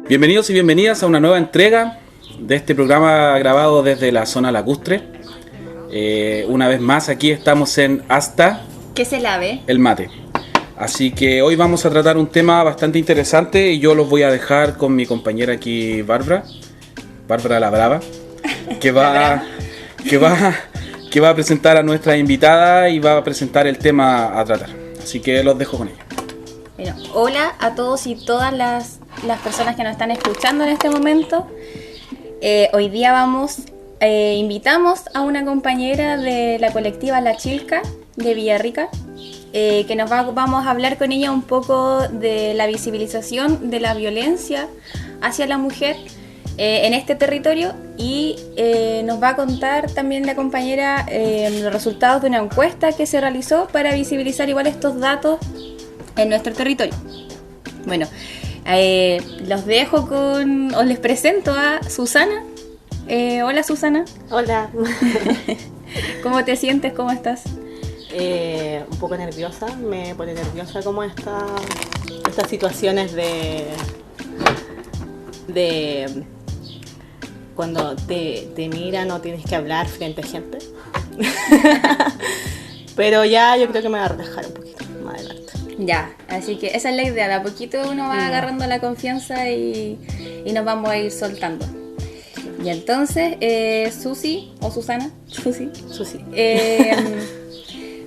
Bienvenidos y bienvenidas a una nueva entrega de este programa grabado desde la zona lacustre. Una vez más aquí estamos en Hasta que se lave el mate. Así que hoy vamos a tratar un tema bastante interesante y yo los voy a dejar con mi compañera aquí Bárbara la Brava, que va a presentar a nuestra invitada y va a presentar el tema a tratar. Así que los dejo con ella. Bueno, hola a todos y todas las personas que nos están escuchando en este momento. Hoy día invitamos a una compañera de la colectiva La Chilca de Villarrica, que vamos a hablar con ella un poco de la visibilización de la violencia hacia la mujer en este territorio, y nos va a contar también la compañera los resultados de una encuesta que se realizó para visibilizar igual estos datos en nuestro territorio. Bueno, los dejo os les presento a Susana. Hola Susana. Hola. ¿Cómo te sientes? ¿Cómo estás? Un poco nerviosa, me pone nerviosa como estas situaciones de cuando te miran o tienes que hablar frente a gente. Pero ya yo creo que me voy a relajar un poquito más adelante. Ya, así que esa es la idea, de a poquito uno va agarrando la confianza y nos vamos a ir soltando. Y entonces, Susi, o Susana, Susi,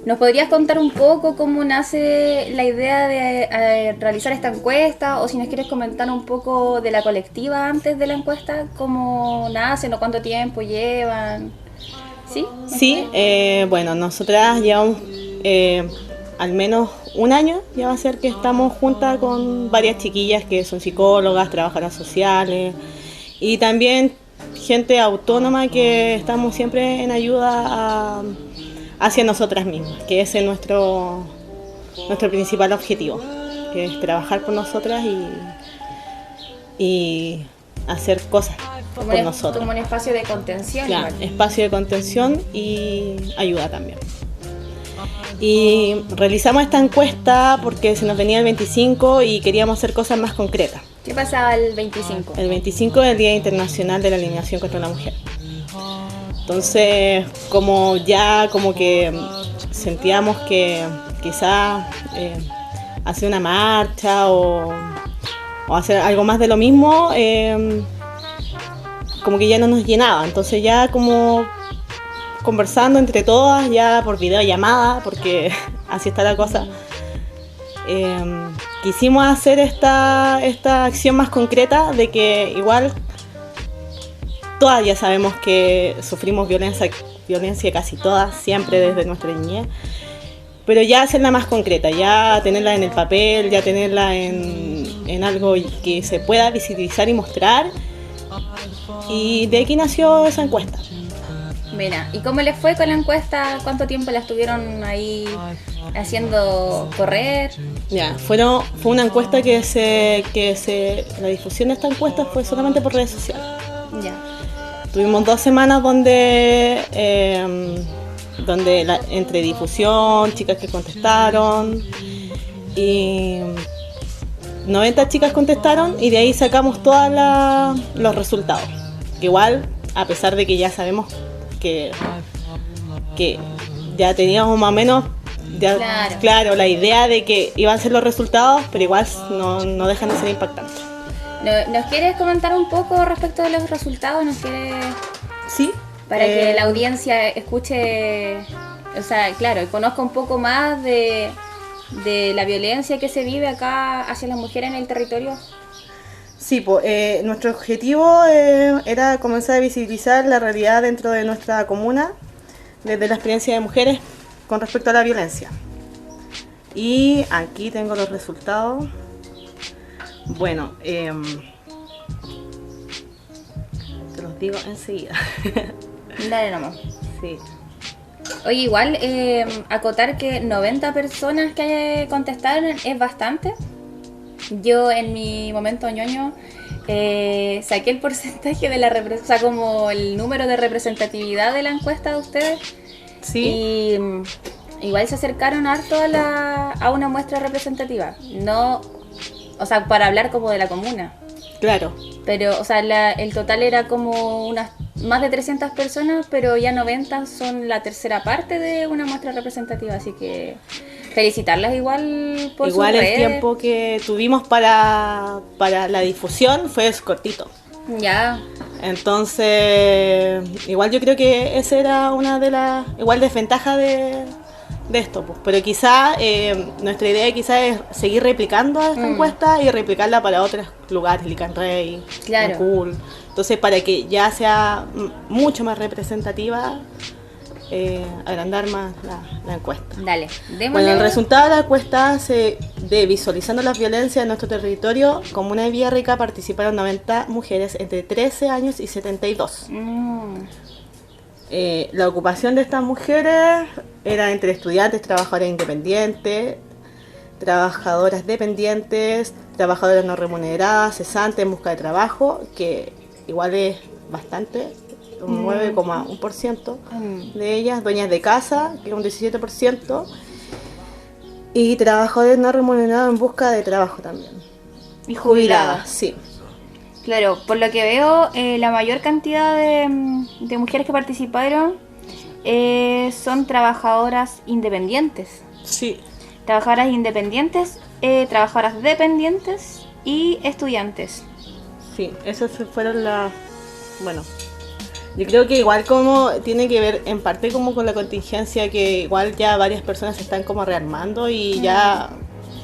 ¿nos podrías contar un poco cómo nace la idea de realizar esta encuesta? O si nos quieres comentar un poco de la colectiva antes de la encuesta, cómo nacen o cuánto tiempo llevan. ¿Sí? Sí, bueno, nosotras llevamos al menos un año, ya va a ser que estamos juntas con varias chiquillas que son psicólogas, trabajadoras sociales y también gente autónoma que estamos siempre en ayuda hacia nosotras mismas, que ese es nuestro principal objetivo, que es trabajar por nosotras y hacer cosas por nosotras. Como un espacio de contención. Claro, espacio de contención y ayuda también. Y realizamos esta encuesta porque se nos venía el 25 y queríamos hacer cosas más concretas. ¿Qué pasaba el 25? El 25 es el Día Internacional de la Eliminación contra la Mujer. Entonces, como que sentíamos que quizás hacer una marcha o hacer algo más de lo mismo, como que ya no nos llenaba. Entonces ya como conversando entre todas, ya por videollamada, porque así está la cosa, quisimos hacer esta acción más concreta de que igual todas ya sabemos que sufrimos violencia casi todas, siempre desde nuestra niñez, pero ya hacerla más concreta, ya tenerla en el papel, ya tenerla en algo que se pueda visibilizar y mostrar, y de aquí nació esa encuesta. Mira, ¿y cómo les fue con la encuesta? ¿Cuánto tiempo la estuvieron ahí haciendo correr? Ya, fue una encuesta la difusión de esta encuesta fue solamente por redes sociales. Ya. Tuvimos 2 semanas donde entre difusión, chicas que contestaron, y 90 chicas contestaron, y de ahí sacamos todos los resultados. Que igual, a pesar de que ya sabemos que ya teníamos más o menos claro la idea de que iban a ser los resultados, pero igual no dejan de ser impactantes. ¿Nos quieres comentar un poco respecto de los resultados? Sí. Para que la audiencia escuche, o sea, claro, conozca un poco más de la violencia que se vive acá hacia las mujeres en el territorio. Sí, nuestro objetivo era comenzar a visibilizar la realidad dentro de nuestra comuna, desde la experiencia de mujeres con respecto a la violencia. Y aquí tengo los resultados. Bueno, te los digo enseguida. Dale nomás. Sí. Oye, igual, acotar que 90 personas que contestaron es bastante. Yo en mi momento ñoño saqué el porcentaje de o sea, como el número de representatividad de la encuesta de ustedes. Sí. Y igual se acercaron harto a una muestra representativa. No, o sea, para hablar como de la comuna. Claro. Pero, o sea, el total era como unas más de 300 personas, pero ya 90 son la tercera parte de una muestra representativa, así que felicitarlas igual por Igual sus el redes. tiempo que tuvimos para la difusión fue cortito. Ya, Entonces, igual yo creo que esa era una de las igual desventajas de esto, pues. Pero quizá nuestra idea quizá es seguir replicando esta encuesta y replicarla para otros lugares, Licanrey, Claro. Cool. Entonces, para que ya sea mucho más representativa, agrandar más la encuesta. dale, démosle. Bueno, el resultado de la encuesta de visualizando las violencias en nuestro territorio, Comuna de Villarrica participaron 90 mujeres entre 13 años y 72. La ocupación de estas mujeres era entre estudiantes, trabajadoras independientes, trabajadoras dependientes, trabajadoras no remuneradas, cesantes en busca de trabajo, que igual es bastante, un 9,1% de ellas, dueñas de casa, que es un 17%, y trabajadores no remunerados en busca de trabajo también. Y jubiladas. Sí. Claro, por lo que veo, la mayor cantidad de mujeres que participaron son trabajadoras independientes. Sí. Trabajadoras independientes, trabajadoras dependientes y estudiantes. Sí, esas fueron las... Bueno, yo creo que igual como tiene que ver en parte como con la contingencia, que igual ya varias personas se están como rearmando y ya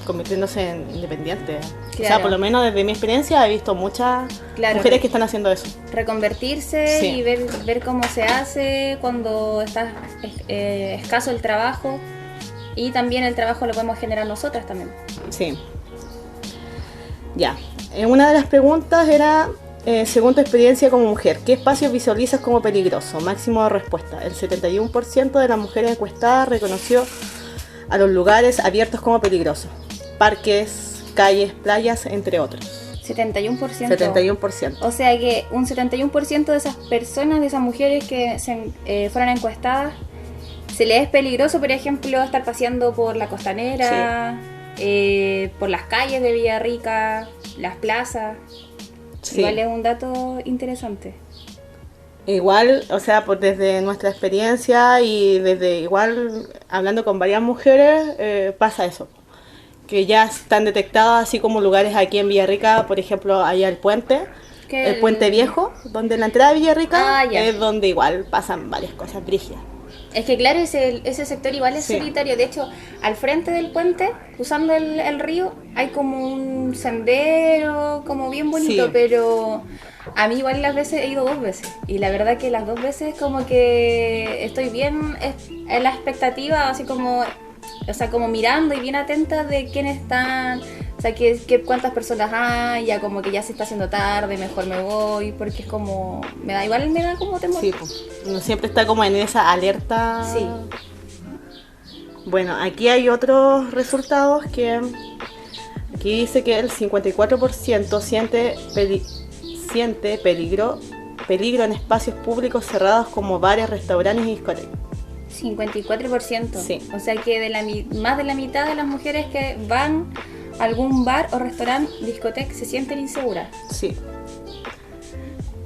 convirtiéndose en independientes. Claro. O sea, por lo menos desde mi experiencia he visto muchas mujeres que están haciendo eso. Reconvertirse Sí. y ver cómo se hace cuando está escaso el trabajo, y también el trabajo lo podemos generar nosotras también. Sí. Ya. Una de las preguntas era, según tu experiencia como mujer, ¿qué espacios visualizas como peligroso? Máximo de respuesta. El 71% de las mujeres encuestadas reconoció a los lugares abiertos como peligrosos. Parques, calles, playas, entre otros. 71%. 71%. O sea que un 71% de esas personas, de esas mujeres que fueron encuestadas, se les es peligroso, por ejemplo, estar paseando por la costanera, por las calles de Villarrica, las plazas. Sí. Igual es un dato interesante. Igual, o sea, pues desde nuestra experiencia y desde igual hablando con varias mujeres, pasa eso. Que ya están detectados así como lugares aquí en Villarrica, por ejemplo, allá el puente viejo, donde la entrada de Villarrica es donde igual pasan varias cosas brígidas. Es que claro, ese sector igual es solitario. De hecho, al frente del puente, usando el río, hay como un sendero, como bien bonito, pero a mí igual las veces he ido 2 veces. Y la verdad que las 2 veces como que estoy bien en la expectativa, así como, o sea, como mirando y bien atenta de quiénes están, o sea, cuántas personas hay, ya como que ya se está haciendo tarde, mejor me voy, porque es como, me da como temor. Sí, pues, uno siempre está como en esa alerta. Sí. Bueno, aquí hay otros resultados que aquí dice que el 54% siente peligro en espacios públicos cerrados como bares, restaurantes y discotecas. 54%. Sí. O sea que más de la mitad de las mujeres que van a algún bar o restaurante, discoteca, se sienten inseguras. Sí.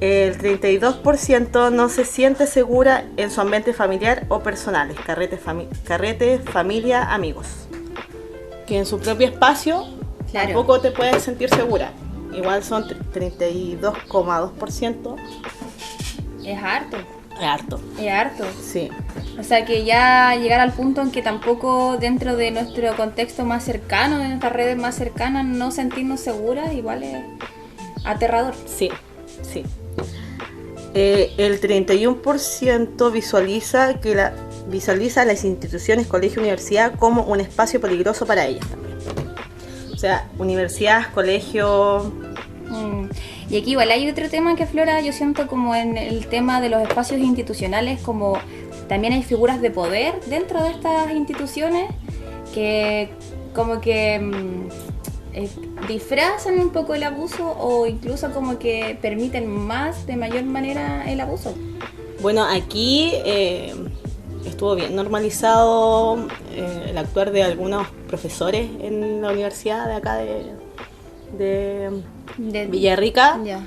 El 32% no se siente segura en su ambiente familiar o personales, carrete, familia, amigos. Que en su propio espacio tampoco te puedes sentir segura. Igual son 32,2%. Es harto. Es harto. Es harto. Sí. O sea que ya llegar al punto en que tampoco dentro de nuestro contexto más cercano, de nuestras redes más cercanas, no sentirnos seguras, igual es aterrador. Sí, sí. El 31% visualiza las instituciones, colegio, universidad como un espacio peligroso para ellas también. O sea, universidades, colegio. Y aquí igual hay otro tema que aflora, yo siento, como en el tema de los espacios institucionales, como también hay figuras de poder dentro de estas instituciones que como que disfrazan un poco el abuso o incluso como que permiten de mayor manera el abuso. Bueno, aquí estuvo bien normalizado el actuar de algunos profesores en la universidad de acá de de Villarrica. Ya.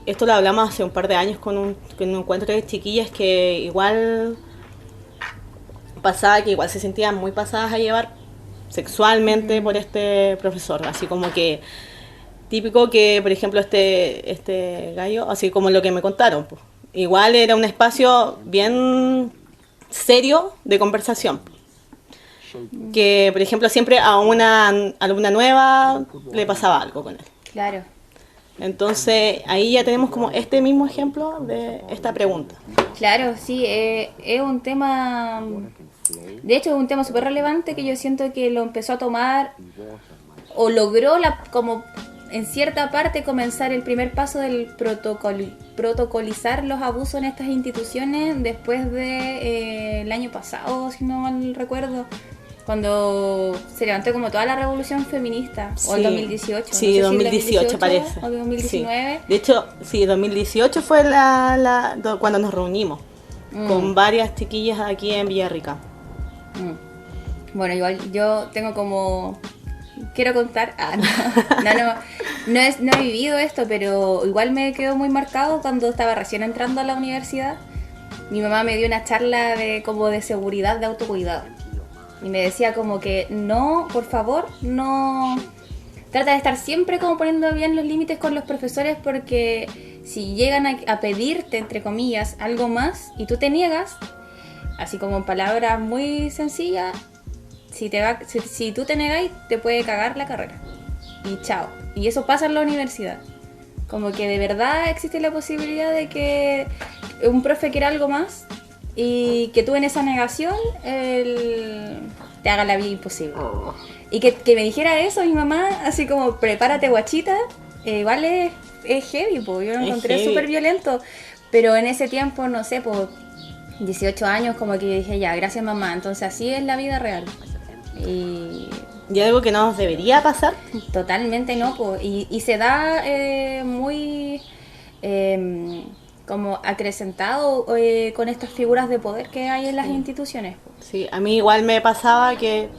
Esto lo hablamos hace un par de años con un encuentro de chiquillas que igual pasaba, que igual se sentían muy pasadas a llevar sexualmente por este profesor, así como que típico que, por ejemplo, este gallo, así como lo que me contaron, pues, igual era un espacio bien serio de conversación, que, por ejemplo, siempre a una alumna nueva le pasaba algo con él. Claro. Entonces, ahí ya tenemos como este mismo ejemplo de esta pregunta. Claro, sí, es un tema, de hecho es un tema súper relevante que yo siento que lo empezó a tomar o logró como en cierta parte comenzar el primer paso del protocolizar los abusos en estas instituciones después de el año pasado, si no mal recuerdo, cuando se levantó como toda la revolución feminista, o el 2018. Sí, no sé 2018 si parece. O 2019. Sí. De hecho, sí, 2018 fue cuando nos reunimos con varias chiquillas aquí en Villarrica. Bueno, igual yo tengo como... Quiero contar... no he vivido esto, pero igual me quedó muy marcado cuando estaba recién entrando a la universidad. Mi mamá me dio una charla como de seguridad, de autocuidado. Y me decía como que no, por favor, no... Trata de estar siempre como poniendo bien los límites con los profesores, porque si llegan a pedirte, entre comillas, algo más y tú te niegas, así como en palabras muy sencillas, si tú te negáis, te puede cagar la carrera. Y chao. Y eso pasa en la universidad. Como que de verdad existe la posibilidad de que un profe quiera algo más y que tú en esa negación te haga la vida imposible. Y que me dijera eso mi mamá, así como prepárate guachita, igual es heavy, po. Yo lo encontré súper violento, pero en ese tiempo, no sé, por 18 años, como que dije ya, gracias mamá, entonces así es la vida real. Y algo que no nos debería pasar. Totalmente no, po. Y se da muy... como acrecentado con estas figuras de poder que hay en las instituciones. Sí, a mí igual me pasaba que,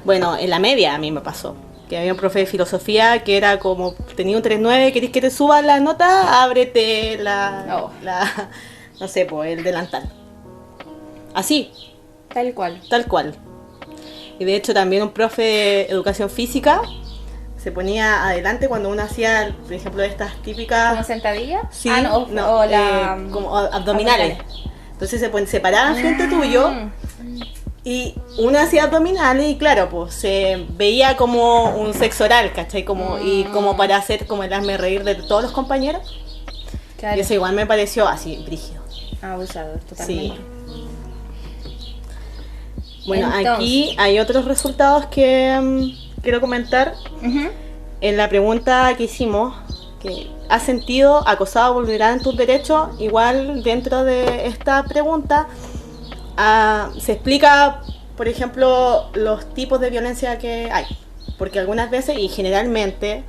bueno, en la media a mí me pasó, que había un profe de filosofía que era como, tenía un 3.9, ¿querés que te suba la nota? Ábrete no sé, pues el delantal. Así. Tal cual. Tal cual. Y de hecho también un profe de educación física se ponía adelante cuando uno hacía, por ejemplo, estas típicas... ¿Como sentadilla? Sí, como abdominales. Entonces se paraban frente tuyo y uno hacía abdominales y claro, pues se veía como un sexo oral, ¿cachai? Y como para hacer como el hazme reír de todos los compañeros. Claro. Y eso igual me pareció así, brígido. Abusado, totalmente. Sí. Bueno, entonces, aquí hay otros resultados que quiero comentar. En la pregunta que hicimos, que ¿has sentido acosado o vulnerada en tus derechos? Igual dentro de esta pregunta se explica, por ejemplo, los tipos de violencia que hay. Porque algunas veces y generalmente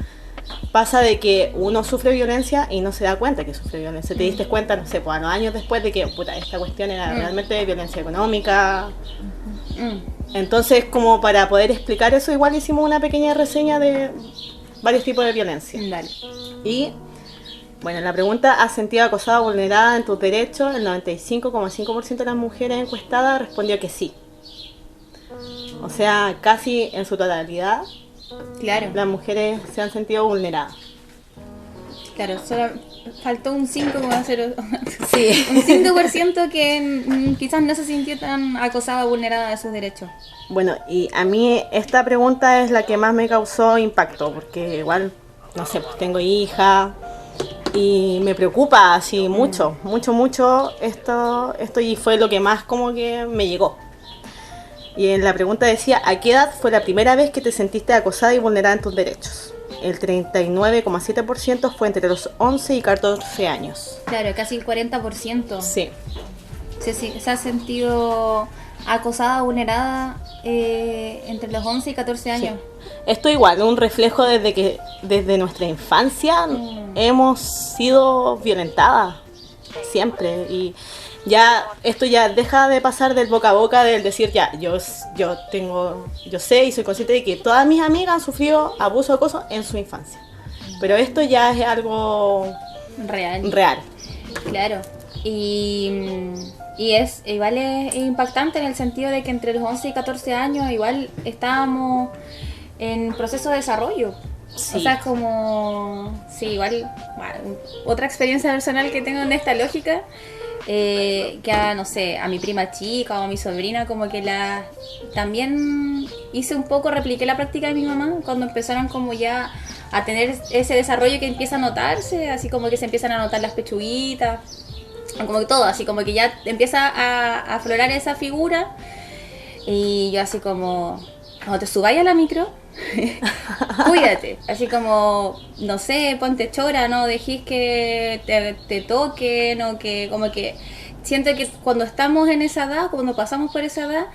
pasa de que uno sufre violencia y no se da cuenta que sufre violencia. Te diste cuenta, no sé, pues a los años después de que esta cuestión era realmente violencia económica. Entonces, como para poder explicar eso, igual hicimos una pequeña reseña de varios tipos de violencia. Dale. Y, bueno, la pregunta, ¿has sentido acosada o vulnerada en tus derechos? El 95,5% de las mujeres encuestadas respondió que sí. O sea, casi en su totalidad, claro, las mujeres se han sentido vulneradas. Claro, solo faltó un 5,0%. Sí. Un 5% que quizás no se sintió tan acosada o vulnerada de sus derechos. Bueno, y a mí esta pregunta es la que más me causó impacto, porque igual, no sé, pues tengo hija y me preocupa así mucho esto y fue lo que más como que me llegó. Y en la pregunta decía, ¿a qué edad fue la primera vez que te sentiste acosada y vulnerada en tus derechos? El 39,7% fue entre los 11 y 14 años. Claro, casi el 40%. Sí. Se ha sentido acosada, vulnerada entre los 11 y 14 años. Sí. Esto igual, un reflejo desde nuestra infancia hemos sido violentadas siempre. Y ya esto ya deja de pasar del boca a boca, del decir ya, yo sé y soy consciente de que todas mis amigas han sufrido abuso o acoso en su infancia. Pero esto ya es algo real. Claro. Y es igual es impactante en el sentido de que entre los 11 y 14 años igual estábamos en proceso de desarrollo. Sí. O sea, es como... Sí, igual... Bueno, otra experiencia personal que tengo en esta lógica, que no sé, a mi prima chica o a mi sobrina, como que también hice un poco, repliqué la práctica de mi mamá cuando empezaron como ya a tener ese desarrollo que empieza a notarse, así como que se empiezan a notar las pechuguitas, como que todo, así como que ya empieza a aflorar esa figura. Y yo así como, cuando te subáis a la micro, cuídate, así como, no sé, ponte chora, no dejes que te toquen, o que como que siento que cuando estamos en esa edad, cuando pasamos por esa edad,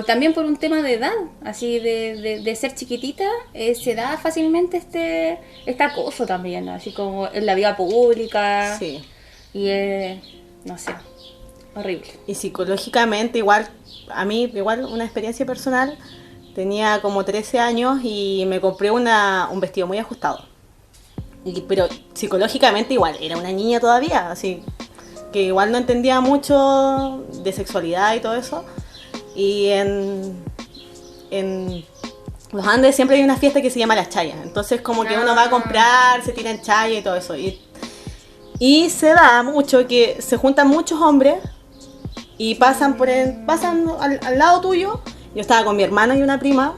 también por un tema de edad, así de ser chiquitita, se da fácilmente este acoso también, ¿no? Así como en la vida pública. Sí. Y no sé, horrible. Y psicológicamente igual, a mí igual una experiencia personal, tenía como 13 años y me compré un vestido muy ajustado. Pero psicológicamente igual, era una niña todavía, así que igual no entendía mucho de sexualidad y todo eso. Y en los Andes siempre hay una fiesta que se llama Las Chayas. Entonces como que uno va a comprar, se tira en chaya y todo eso. Y se da mucho que se juntan muchos hombres y pasan al lado tuyo. Yo estaba con mi hermano y una prima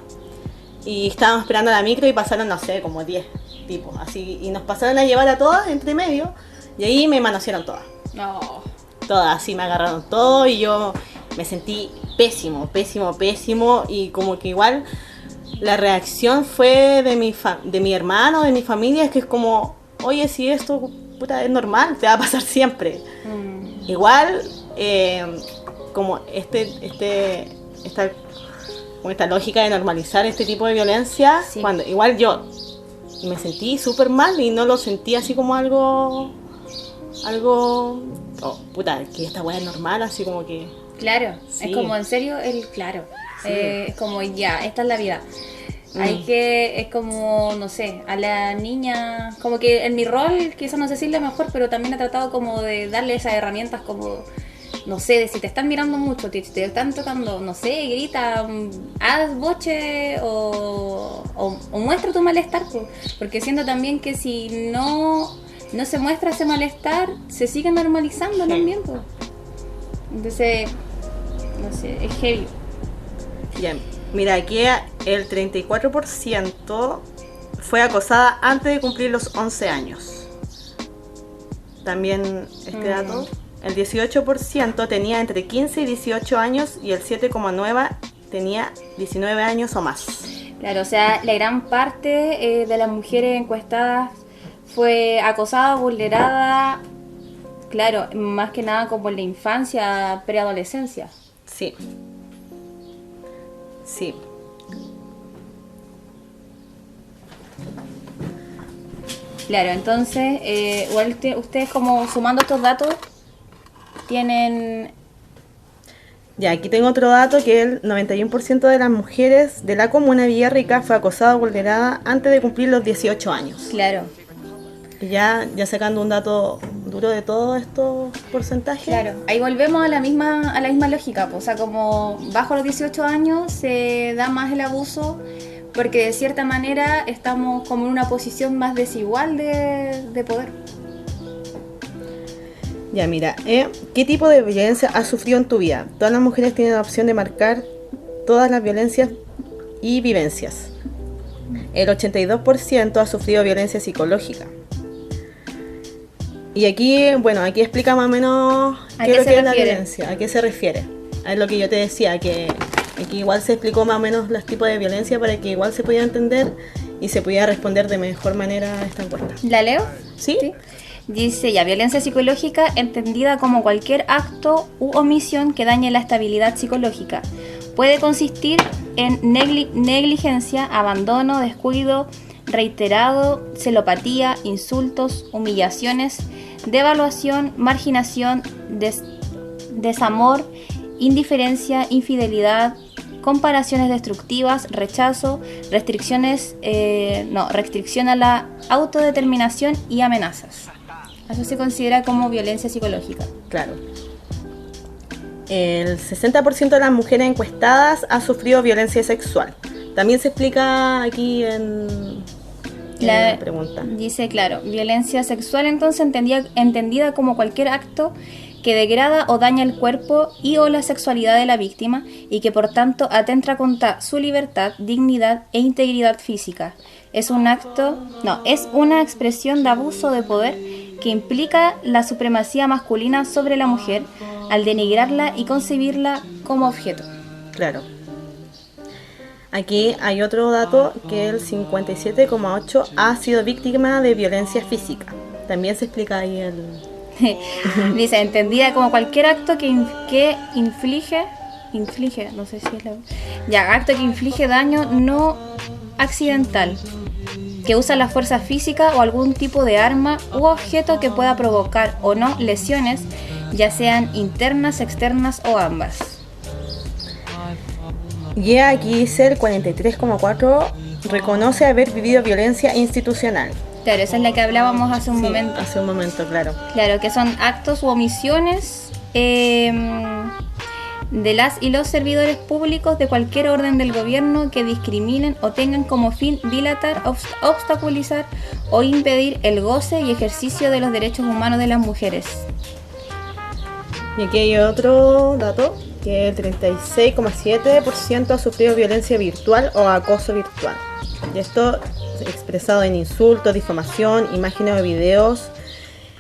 y estábamos esperando la micro y pasaron, no sé, como 10 tipos. Así, y nos pasaron a llevar a todas entre medio y ahí me manosearon todas. No. Todas, así me agarraron todo y yo me sentí pésimo y como que igual la reacción fue de mi hermano, de mi familia, es que es como, oye, si esto puta, es normal, te va a pasar siempre. Igual, como esta lógica de normalizar este tipo de violencia, sí. Cuando igual yo me sentí súper mal y no lo sentí así como algo, que esta weá es normal, así como que... Claro, Sí. es como en serio claro, Sí. es como ya, esta es la vida. Es como, no sé, a la niña, como que en mi rol, quizás no sé si es la mejor, pero también he tratado como de darle esas herramientas como, no sé, de si te están mirando mucho, te están tocando, no sé, grita, haz boche o muestra tu malestar, porque siento también que si no se muestra ese malestar, se sigue normalizando también, pues. Entonces, no sé, es heavy. Ya, mira, aquí el 34% fue acosada antes de cumplir los 11 años. También este dato, el 18% tenía entre 15 y 18 años y el 7,9% tenía 19 años o más. Claro, o sea, la gran parte de las mujeres encuestadas fue acosada, vulnerada, claro, más que nada como en la infancia, preadolescencia. Sí. Sí. Claro, entonces, igual ustedes como sumando estos datos, tienen... Ya, aquí tengo otro dato que el 91% de las mujeres de la comuna de Villarrica fue acosada o vulnerada antes de cumplir los 18 años. Claro. Y ya sacando un dato duro de todos estos porcentajes. Claro, ahí volvemos a la misma lógica, pues, o sea, como bajo los 18 años se da más el abuso porque de cierta manera estamos como en una posición más desigual de poder. Ya, mira, ¿qué tipo de violencia has sufrido en tu vida? Todas las mujeres tienen la opción de marcar todas las violencias y vivencias. El 82% ha sufrido violencia psicológica. Y aquí, bueno, aquí explica más o menos qué es lo que es la violencia, a qué se refiere. Es lo que yo te decía, que aquí igual se explicó más o menos los tipos de violencia para que igual se pudiera entender y se pudiera responder de mejor manera a esta encuesta. ¿La leo? ¿Sí? Dice ya, violencia psicológica entendida como cualquier acto u omisión que dañe la estabilidad psicológica. Puede consistir en negligencia, abandono, descuido reiterado, celopatía, insultos, humillaciones, devaluación, marginación, desamor, indiferencia, infidelidad, comparaciones destructivas, rechazo, restricción a la autodeterminación y amenazas. Eso se considera como violencia psicológica. Claro. El 60% de las mujeres encuestadas ha sufrido violencia sexual. También se explica aquí en la pregunta. Dice, claro, violencia sexual entonces entendida como cualquier acto que degrada o daña el cuerpo y o la sexualidad de la víctima y que por tanto atenta contra su libertad, dignidad e integridad física. Es una expresión de abuso de poder que implica la supremacía masculina sobre la mujer al denigrarla y concebirla como objeto. Claro. Aquí hay otro dato, que el 57,8% ha sido víctima de violencia física. También se explica ahí el... Dice, entendida como cualquier acto que inflige, no sé si es acto que inflige daño no accidental, que usa la fuerza física o algún tipo de arma u objeto que pueda provocar o no lesiones, ya sean internas, externas o ambas. Y aquí dice el 43,4% reconoce haber vivido violencia institucional. Claro, esa es la que hablábamos hace un momento. Hace un momento, claro. Claro, que son actos u omisiones de las y los servidores públicos de cualquier orden del gobierno que discriminen o tengan como fin dilatar, obstaculizar o impedir el goce y ejercicio de los derechos humanos de las mujeres. Y aquí hay otro dato, que el 36,7% ha sufrido violencia virtual o acoso virtual. Y esto expresado en insultos, difamación, imágenes o videos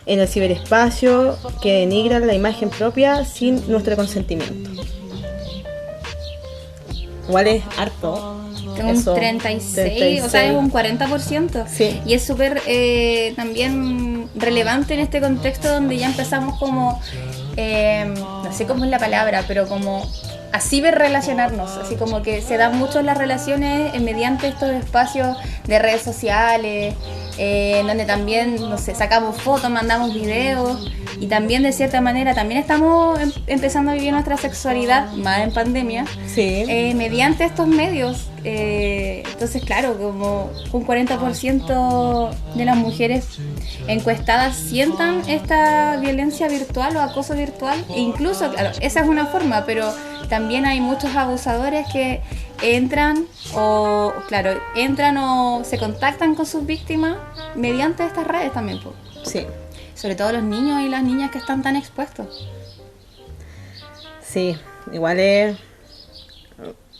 en el ciberespacio que denigran la imagen propia sin nuestro consentimiento. Igual es harto. Un 36, o sea, es un 40%. Sí. Y es súper también relevante en este contexto donde ya empezamos como, no sé cómo es la palabra, pero como a ciberrelacionarnos, así como que se dan mucho las relaciones mediante estos espacios de redes sociales, donde también, no sé, sacamos fotos, mandamos videos y también de cierta manera también estamos empezando a vivir nuestra sexualidad, más en pandemia, sí. Mediante estos medios. Entonces, claro, como un 40% de las mujeres encuestadas sientan esta violencia virtual o acoso virtual, e incluso, claro, esa es una forma, pero también hay muchos abusadores que entran o se contactan con sus víctimas mediante estas redes también, pues. Sí. Sobre todo los niños y las niñas que están tan expuestos. Sí, igual es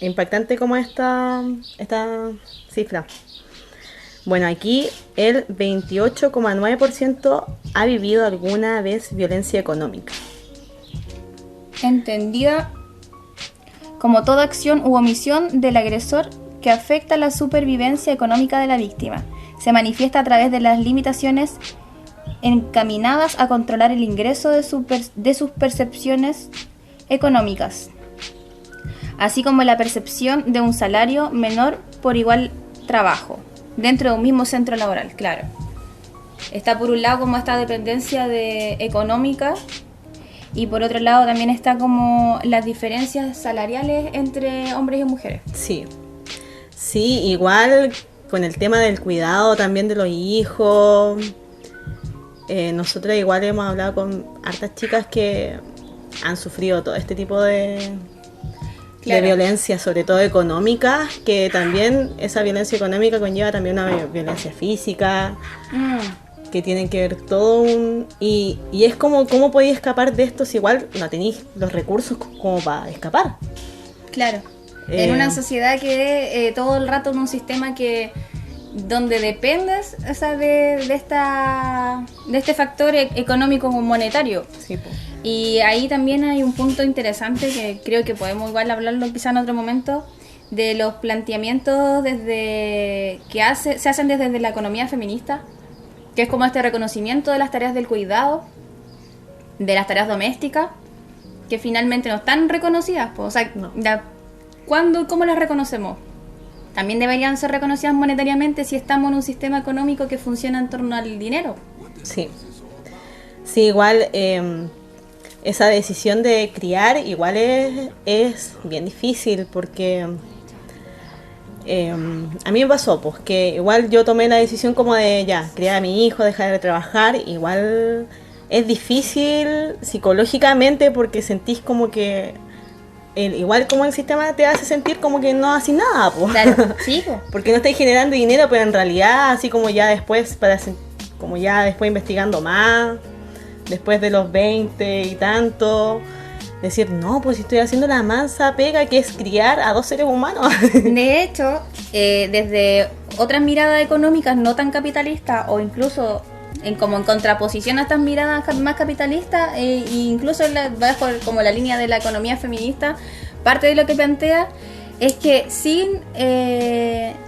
impactante como esta cifra. Bueno, aquí el 28,9% ha vivido alguna vez violencia económica. Entendida como toda acción u omisión del agresor que afecta la supervivencia económica de la víctima. Se manifiesta a través de las limitaciones encaminadas a controlar el ingreso de sus percepciones económicas, así como la percepción de un salario menor por igual trabajo dentro de un mismo centro laboral. Claro, está por un lado como esta dependencia económica, y por otro lado también está como las diferencias salariales entre hombres y mujeres. Sí, igual con el tema del cuidado también de los hijos. Nosotros igual hemos hablado con hartas chicas que han sufrido todo este tipo de violencia, sobre todo económica, que también esa violencia económica conlleva también una violencia física, que tienen que ver todo y es como, ¿cómo podéis escapar de esto si igual no tenéis los recursos como para escapar? Claro. En una sociedad que todo el rato en un sistema donde dependes, o sea, de este factor económico monetario. Sí, pues. Y ahí también hay un punto interesante que creo que podemos igual hablarlo quizá en otro momento, de los planteamientos se hacen desde la economía feminista, que es como este reconocimiento de las tareas del cuidado, de las tareas domésticas, que finalmente no están reconocidas, pues. O sea, no. ¿Cómo las reconocemos? También deberían ser reconocidas monetariamente si estamos en un sistema económico que funciona en torno al dinero. Sí. Sí, igual esa decisión de criar igual es bien difícil porque a mí me pasó, pues que igual yo tomé la decisión como de ya, criar a mi hijo, dejar de trabajar, igual es difícil psicológicamente porque sentís como que igual como el sistema te hace sentir como que no haces nada, pues. Claro, sí, po. Porque no estáis generando dinero, pero en realidad así como ya después como ya después investigando más, después de los 20 y tanto, decir, no, pues estoy haciendo la mansa pega que es criar a 2 seres humanos. De hecho, desde otras miradas económicas no tan capitalistas o incluso como en contraposición a estas miradas más capitalistas, e incluso bajo como la línea de la economía feminista, parte de lo que plantea es que sin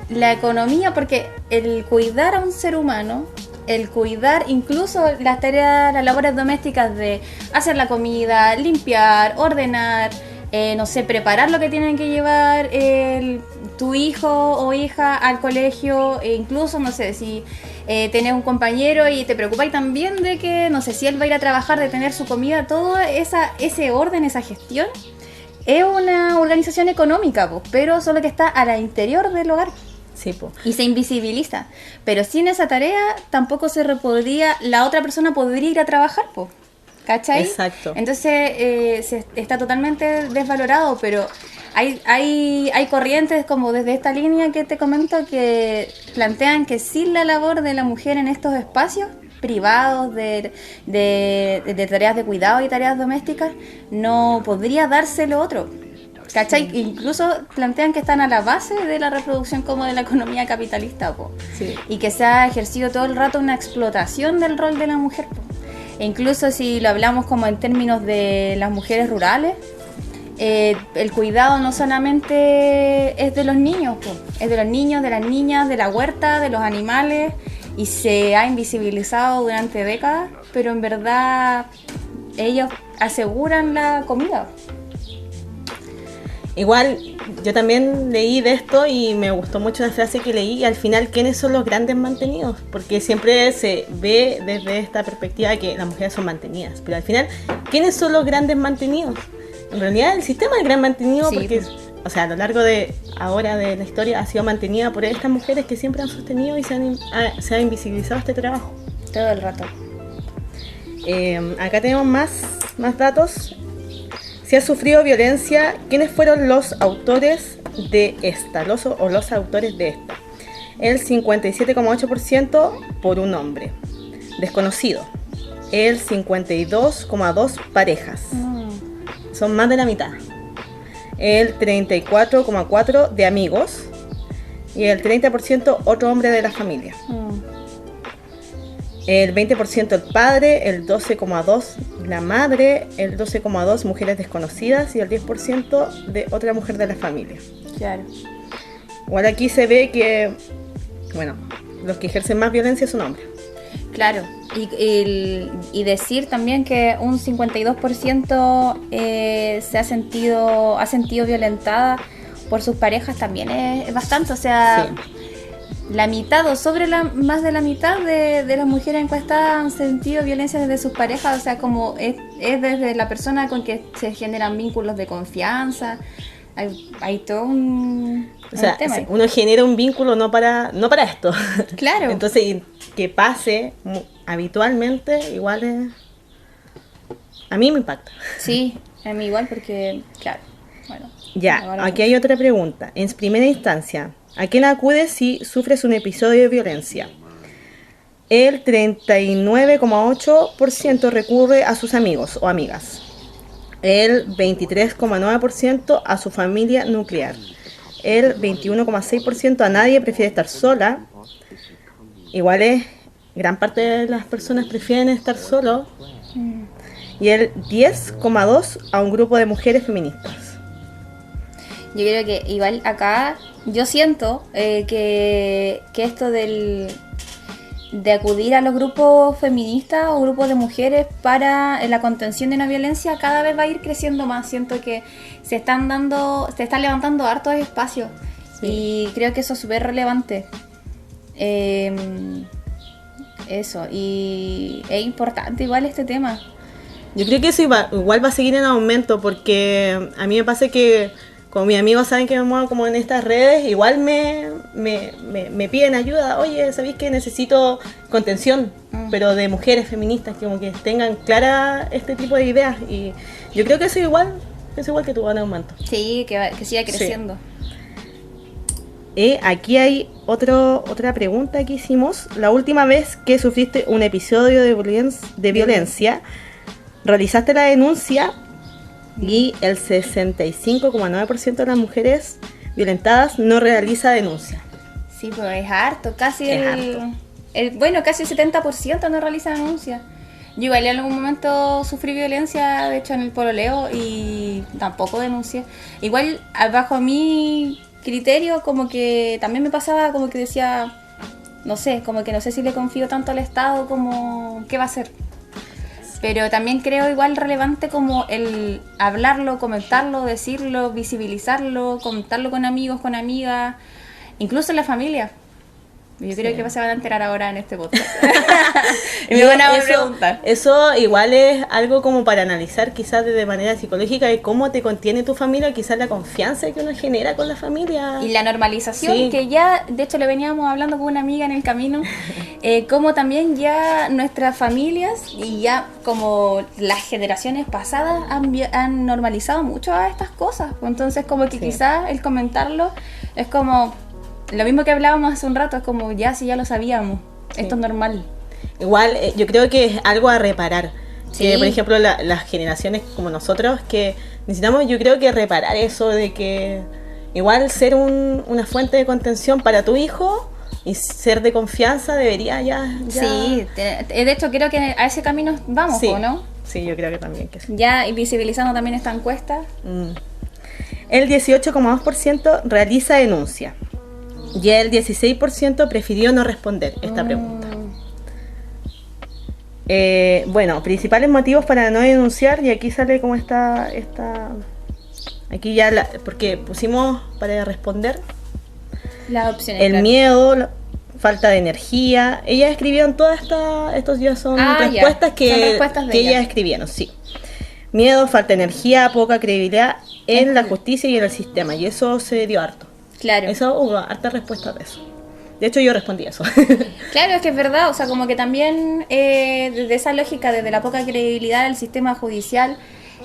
la economía, porque el cuidar a un ser humano, el cuidar incluso las tareas, las labores domésticas de hacer la comida, limpiar, ordenar, no sé, preparar lo que tienen que llevar tu hijo o hija al colegio, e incluso, no sé, si tenés un compañero y te preocupáis también de que, no sé, si él va a ir a trabajar, de tener su comida, todo ese orden, esa gestión, es una organización económica, pues, pero solo que está al interior del hogar. Sí, po. Y se invisibiliza. Pero sin esa tarea tampoco la otra persona podría ir a trabajar, pues. ¿Cachai? Exacto. Entonces está totalmente desvalorado, pero hay corrientes como desde esta línea que te comento que plantean que sin la labor de la mujer en estos espacios privados de tareas de cuidado y tareas domésticas no podría darse lo otro. ¿Cachai? Sí. Incluso plantean que están a la base de la reproducción como de la economía capitalista, po. Sí. Y que se ha ejercido todo el rato una explotación del rol de la mujer, po. E incluso si lo hablamos como en términos de las mujeres rurales, el cuidado no solamente es de los niños, po. Es de los niños, de las niñas, de la huerta, de los animales, y se ha invisibilizado durante décadas, pero en verdad ellos aseguran la comida. Igual, yo también leí de esto y me gustó mucho una frase que leí, y al final, ¿quiénes son los grandes mantenidos? Porque siempre se ve desde esta perspectiva que las mujeres son mantenidas, pero al final, ¿quiénes son los grandes mantenidos? En realidad, el sistema es el gran mantenido, sí, porque, o sea, a lo largo de ahora de la historia ha sido mantenida por estas mujeres que siempre han sostenido y se ha invisibilizado este trabajo. Todo el rato. Acá tenemos más datos. Si has sufrido violencia, ¿quiénes fueron los autores de esta? Los autores de esta. El 57,8% por un hombre desconocido. El 52,2% parejas. Son más de la mitad. El 34,4% de amigos. Y el 30% otro hombre de la familia. El 20% el padre, el 12,2% la madre, el 12,2% mujeres desconocidas y el 10% de otra mujer de la familia. Claro. Igual aquí se ve que, bueno, los que ejercen más violencia son hombres. Claro, y decir también que un 52% se ha sentido violentada por sus parejas también es bastante, o sea... Sí. La mitad o más de la mitad de las mujeres encuestadas han sentido violencia desde sus parejas, o sea, como es desde la persona con que se generan vínculos de confianza. Hay todo un tema. Uno genera un vínculo no para esto. Claro. Entonces, que pase habitualmente, igual a mí me impacta. Sí, a mí igual porque, claro, bueno. Ya, aquí hay otra pregunta. En primera instancia, ¿a quién acudes si sufres un episodio de violencia? El 39,8% recurre a sus amigos o amigas. El 23,9% a su familia nuclear. El 21,6% a nadie, prefiere estar sola. Igual gran parte de las personas prefieren estar solos. Y el 10,2% a un grupo de mujeres feministas. Yo creo que igual acá, yo siento que esto de acudir a los grupos feministas o grupos de mujeres para la contención de una violencia cada vez va a ir creciendo más. Siento que se están levantando hartos espacios, sí. Y creo que eso es súper relevante. Eso, y es importante igual este tema. Yo creo que eso igual va a seguir en aumento, porque a mí me pasa que, como mis amigos saben que me muevo como en estas redes, igual me piden ayuda. Oye, ¿sabéis que necesito contención? Pero de mujeres feministas, como que tengan clara este tipo de ideas. Y yo creo que eso igual que tú, va en aumento. Sí, que siga creciendo. Aquí hay otra pregunta que hicimos. La última vez que sufriste un episodio de violencia, realizaste la denuncia, y el 65,9% de las mujeres violentadas no realiza denuncia. Sí, pues es harto, casi Es casi el 70% no realiza denuncia. Yo igual en algún momento sufrí violencia, de hecho en el pololeo, y tampoco denuncié. Igual bajo mi criterio, como que también me pasaba, como que decía, no sé, como que no sé si le confío tanto al Estado, como qué va a hacer. Pero también creo igual relevante como el hablarlo, comentarlo, decirlo, visibilizarlo, comentarlo con amigos, con amigas, incluso en la familia. Yo creo que se van a enterar ahora en este podcast. Y me van a preguntar. Eso igual es algo como para analizar quizás de manera psicológica, de cómo te contiene tu familia, quizás la confianza que uno genera con la familia. Y la normalización, que ya, de hecho le veníamos hablando con una amiga en el camino, como también ya nuestras familias y ya como las generaciones pasadas han normalizado mucho a estas cosas. Entonces como que quizás el comentarlo es como... Lo mismo que hablábamos hace un rato, es como ya si ya lo sabíamos, esto es normal. Igual yo creo que es algo a reparar. Sí. Por ejemplo, las generaciones como nosotros, que necesitamos, yo creo que reparar eso de que igual ser una fuente de contención para tu hijo y ser de confianza debería ya... Sí, de hecho creo que a ese camino vamos, sí, ¿no? Sí, yo creo que también que sí. Ya visibilizando también esta encuesta. El 18,2% realiza denuncia. Y el 16% prefirió no responder esta pregunta. Bueno, principales motivos para no denunciar, y aquí sale como esta aquí ya porque pusimos para responder Las opciones. el miedo, falta de energía. Ellas escribieron todas estos ya son respuestas son respuestas de que ellas escribieron, sí. Miedo, falta de energía, poca credibilidad en la justicia y en el sistema, y eso se dio harto. Claro. Eso hubo hartas respuestas de eso. De hecho, yo respondí eso. Claro, es que es verdad, o sea, como que también desde esa lógica, desde la poca credibilidad del sistema judicial,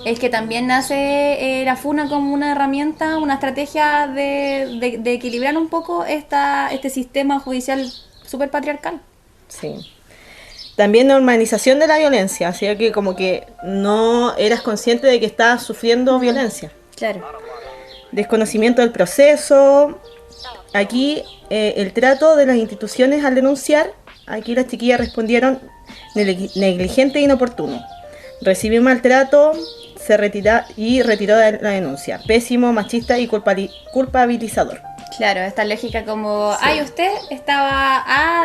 es que también nace la FUNA como una herramienta, una estrategia de equilibrar un poco este sistema judicial súper patriarcal. Sí. También normalización de la violencia, así que como que no eras consciente de que estabas sufriendo violencia. Claro. Desconocimiento del proceso. Aquí el trato de las instituciones al denunciar. Aquí las chiquillas respondieron negligente e inoportuno. Recibió maltrato, retiró de la denuncia. Pésimo, machista y culpabilizador. Claro, esta lógica como, usted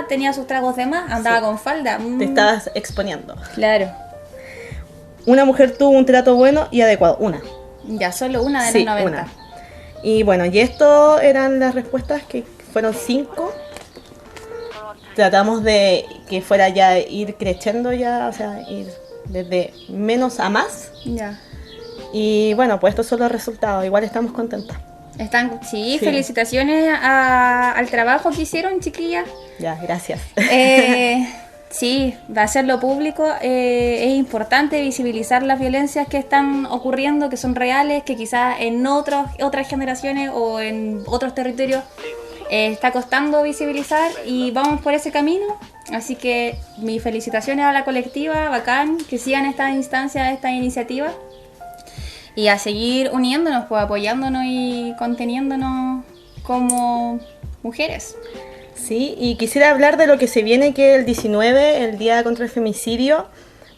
tenía sus tragos de más, andaba con falda. Te estabas exponiendo. Claro. Una mujer tuvo un trato bueno y adecuado. Una. Ya, solo una de los 90. Una. Y bueno, y esto eran las respuestas, que fueron 5. Tratamos de que fuera ya ir creciendo ya, o sea, ir desde menos a más. Ya. Y bueno, pues estos son los resultados. Igual estamos contentas. Sí, felicitaciones al trabajo que hicieron, chiquillas. Ya, gracias. Sí, va a hacerlo público. Es importante visibilizar las violencias que están ocurriendo, que son reales, que quizás en otras generaciones o en otros territorios está costando visibilizar, y vamos por ese camino. Así que mis felicitaciones a la colectiva, bacán, que sigan estas instancias, estas iniciativas, y a seguir uniéndonos, pues apoyándonos y conteniéndonos como mujeres. Sí, y quisiera hablar de lo que se viene, que es el 19, el Día contra el Femicidio,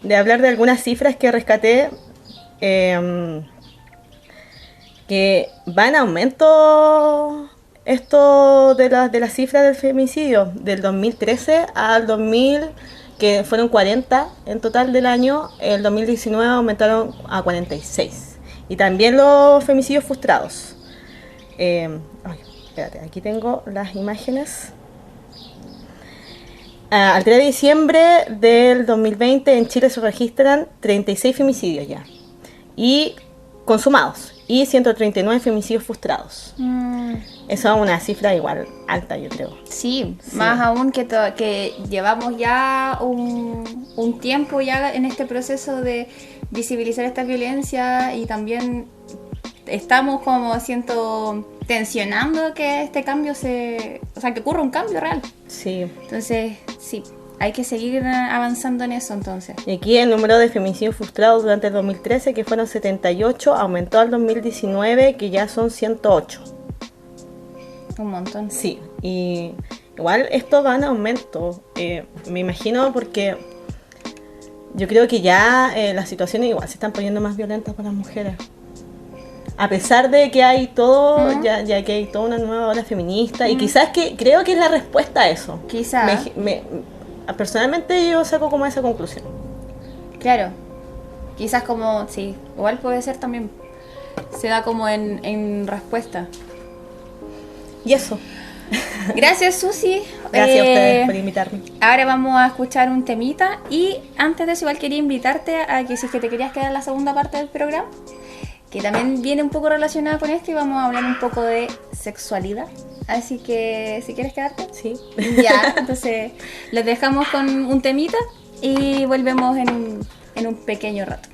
de hablar de algunas cifras que rescaté, que va en aumento esto de las cifras del femicidio, del 2013 al 2000, que fueron 40 en total del año, el 2019 aumentaron a 46. Y también los femicidios frustrados. Espérate, aquí tengo las imágenes. Al 3 de diciembre del 2020 en Chile se registran 36 femicidios ya. Y consumados. Y 139 femicidios frustrados. Eso es una cifra igual alta, yo creo. Sí, más aún que llevamos ya un tiempo ya en este proceso de visibilizar esta violencia y también estamos como tensionando que este cambio que ocurra un cambio real. Sí. Entonces, sí, hay que seguir avanzando en eso entonces. Y aquí el número de femicidios frustrados durante el 2013, que fueron 78, aumentó al 2019, que ya son 108. Un montón. Sí, y igual esto va en aumento, me imagino, porque yo creo que ya las situaciones igual se están poniendo más violentas para las mujeres. A pesar de que hay todo, ya que hay toda una nueva ola feminista, y quizás creo que es la respuesta a eso. Quizás. Personalmente yo saco como esa conclusión. Claro. Quizás como, sí, igual puede ser también. Se da como en respuesta. Y eso. Gracias, Susi. Gracias a ustedes por invitarme. Ahora vamos a escuchar un temita. Y antes de eso igual quería invitarte a que si es que te querías quedar en la segunda parte del programa, que también viene un poco relacionada con esto, y vamos a hablar un poco de sexualidad. Así que, si quieres quedarte. Sí. Ya, entonces les dejamos con un temita y volvemos en un pequeño rato.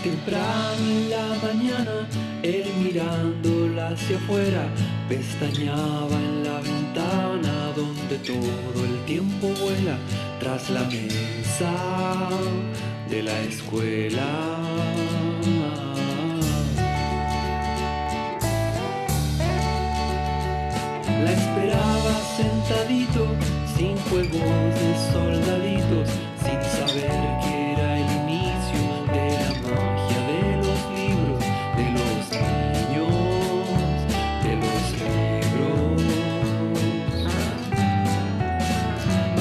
Temprano en la mañana, él mirándola hacia afuera, pestañeaba en la ventana donde todo el tiempo vuela, tras la mesa de la escuela. La esperaba sentadito, sin juegos de soldaditos, sin saber que era el inicio de la magia de los libros, de los niños, de los libros.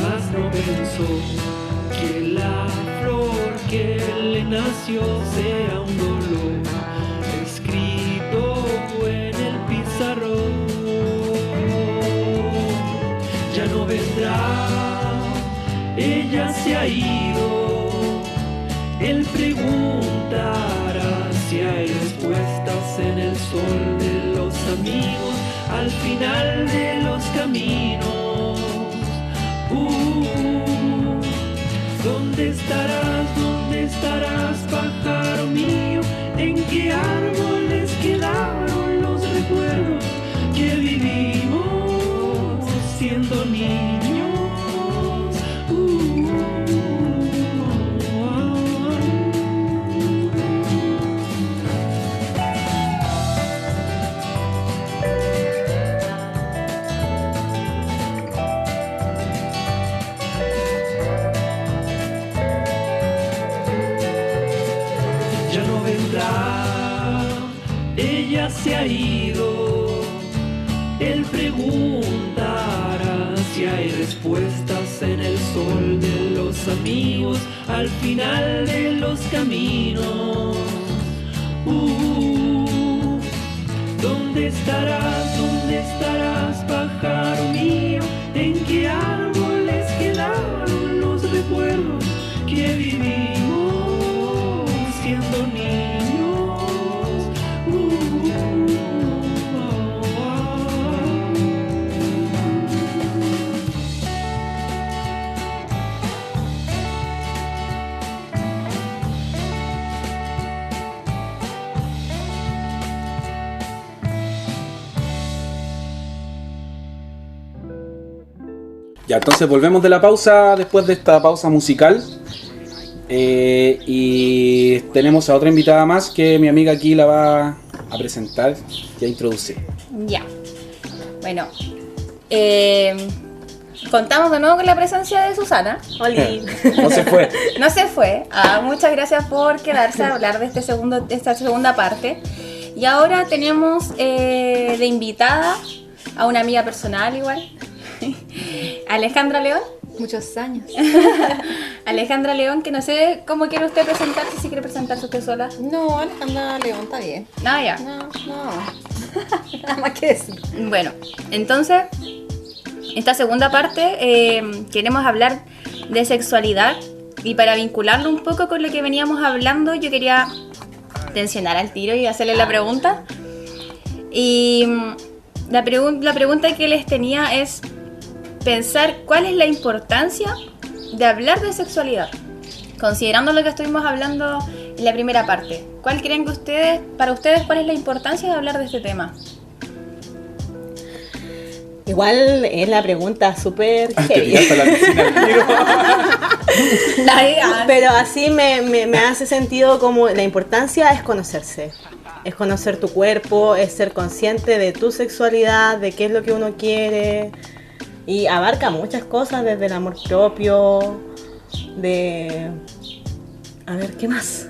Mas no pensó que la flor que le nació sea un dolor escrito en el pizarrón. Ya no vendrá, ella se ha ido. Él preguntará si hay respuestas en el sol de los amigos, al final de los caminos. ¿Dónde estarás, pájaro mío? ¿En qué árboles quedaron los recuerdos que vivimos siendo niños? Ya no vendrá, ella se ha ido. Él preguntará si hay respuestas en el sol de los amigos, al final de los caminos. ¿Dónde estarás, pájaro mío? ¿En qué árboles quedaron los recuerdos que vivimos siendo niños? Ya, entonces volvemos de la pausa, después de esta pausa musical. Y tenemos a otra invitada más que mi amiga aquí la va a presentar y a introducir. Ya. Bueno, contamos de nuevo con la presencia de Susana. Oli. No se fue. No se fue. Muchas gracias por quedarse a hablar de esta segunda parte. Y ahora tenemos de invitada a una amiga personal igual, Alejandra León. Muchos años. Alejandra León, que no sé cómo quiere usted presentarse, si quiere presentarse usted sola. No, Alejandra León está bien. No, ya. No. Nada más que decir. Bueno, entonces, esta segunda parte queremos hablar de sexualidad y para vincularlo un poco con lo que veníamos hablando, yo quería tensionar al tiro y hacerle la pregunta. Y la pregunta que les tenía es pensar cuál es la importancia de hablar de sexualidad, considerando lo que estuvimos hablando en la primera parte. ¿Cuál creen que para ustedes, cuál es la importancia de hablar de este tema? Igual es la pregunta súper Te heavy. tiraste a la piscina al tiro. Pero así me hace sentido como la importancia es conocerse. Es conocer tu cuerpo, es ser consciente de tu sexualidad, de qué es lo que uno quiere. Y abarca muchas cosas, desde el amor propio, de... A ver, ¿qué más?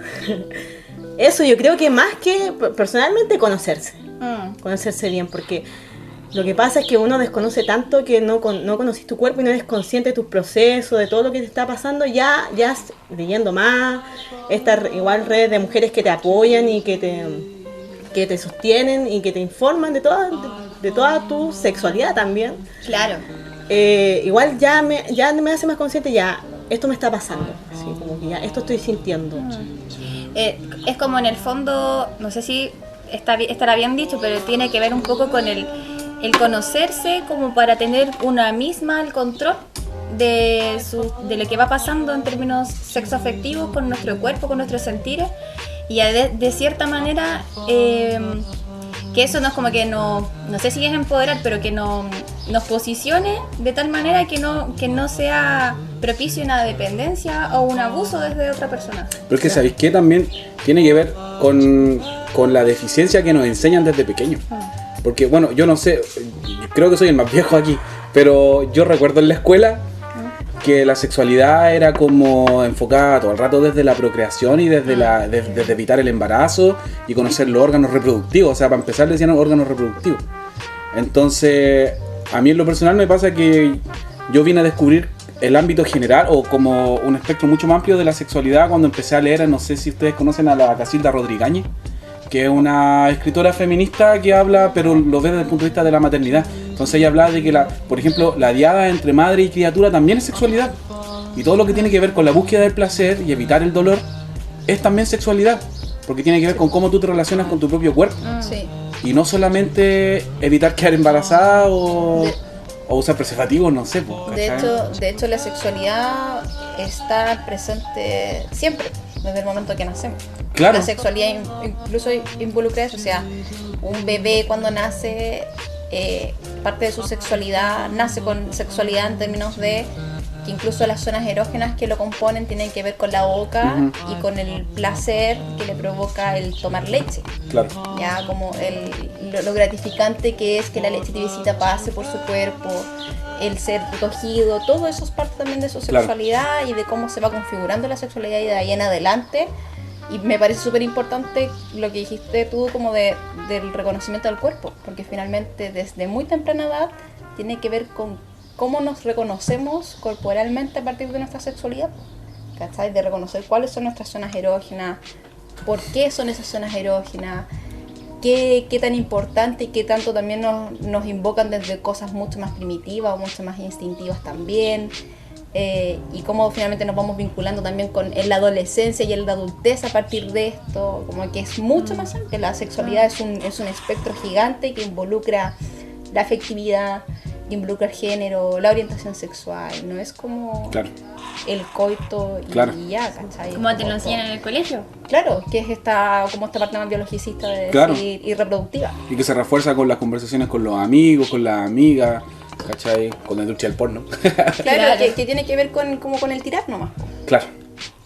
Eso, yo creo que más que personalmente conocerse. Conocerse bien, porque lo que pasa es que uno desconoce tanto que no conocís tu cuerpo y no eres consciente de tus procesos, de todo lo que te está pasando, ya leyendo más, esta igual red de mujeres que te apoyan y que te sostienen y que te informan de toda tu sexualidad también. Claro. Igual ya me hace más consciente, ya, esto me está pasando, así como que ya, esto estoy sintiendo. Es como en el fondo, no sé si estará bien dicho, pero tiene que ver un poco con el conocerse como para tener una misma el control de lo que va pasando en términos sexoafectivos con nuestro cuerpo, con nuestros sentires, y de cierta manera que eso no es como que no sé si es empoderar, pero que nos posicione de tal manera que no sea propicio una dependencia o un abuso desde otra persona. Pero es que ¿sabéis qué? También tiene que ver con la deficiencia que nos enseñan desde pequeños. Porque bueno, yo no sé, creo que soy el más viejo aquí, pero yo recuerdo en la escuela que la sexualidad era como enfocada todo el rato desde la procreación y desde evitar el embarazo y conocer los órganos reproductivos. O sea, para empezar decían órganos reproductivos. Entonces, a mí en lo personal me pasa que yo vine a descubrir el ámbito general o como un espectro mucho más amplio de la sexualidad cuando empecé a leer, no sé si ustedes conocen a la Casilda Rodríguez, que es una escritora feminista que habla, pero lo ve desde el punto de vista de la maternidad. Entonces ella habla de que, por ejemplo, la diada entre madre y criatura también es sexualidad. Y todo lo que tiene que ver con la búsqueda del placer y evitar el dolor es también sexualidad. Porque tiene que ver con cómo tú te relacionas con tu propio cuerpo. Sí. Y no solamente evitar quedar embarazada o usar preservativos, no sé. De hecho, la sexualidad está presente siempre, desde el momento que nacemos. Claro. La sexualidad incluso involucra eso, o sea, un bebé cuando nace, parte de su sexualidad nace con sexualidad en términos de que incluso las zonas erógenas que lo componen tienen que ver con la boca y con el placer que le provoca el tomar leche. Claro. Ya como lo gratificante que es que la leche tibiecita pase por su cuerpo, el ser recogido, todo eso es parte también de su sexualidad y de cómo se va configurando la sexualidad y de ahí en adelante. Y me parece súper importante lo que dijiste tú como del reconocimiento del cuerpo, porque finalmente desde muy temprana edad tiene que ver con cómo nos reconocemos corporalmente a partir de nuestra sexualidad, ¿cachai? De reconocer cuáles son nuestras zonas erógenas, por qué son esas zonas erógenas, qué tan importante y qué tanto también nos invocan desde cosas mucho más primitivas o mucho más instintivas también. Y cómo finalmente nos vamos vinculando también en la adolescencia y en la adultez a partir de esto, como que es mucho más amplio. La sexualidad es un espectro gigante que involucra la afectividad, que involucra el género, la orientación sexual, no es como el coito y ya, ¿cachai? Como te lo enseñan en el colegio. Claro, que es esta parte más biologicista de decir, y reproductiva. Y que se refuerza con las conversaciones con los amigos, con las amigas, ¿cachai? Con la industria del porno. Claro. Que tiene que ver con el tirar nomás. Claro.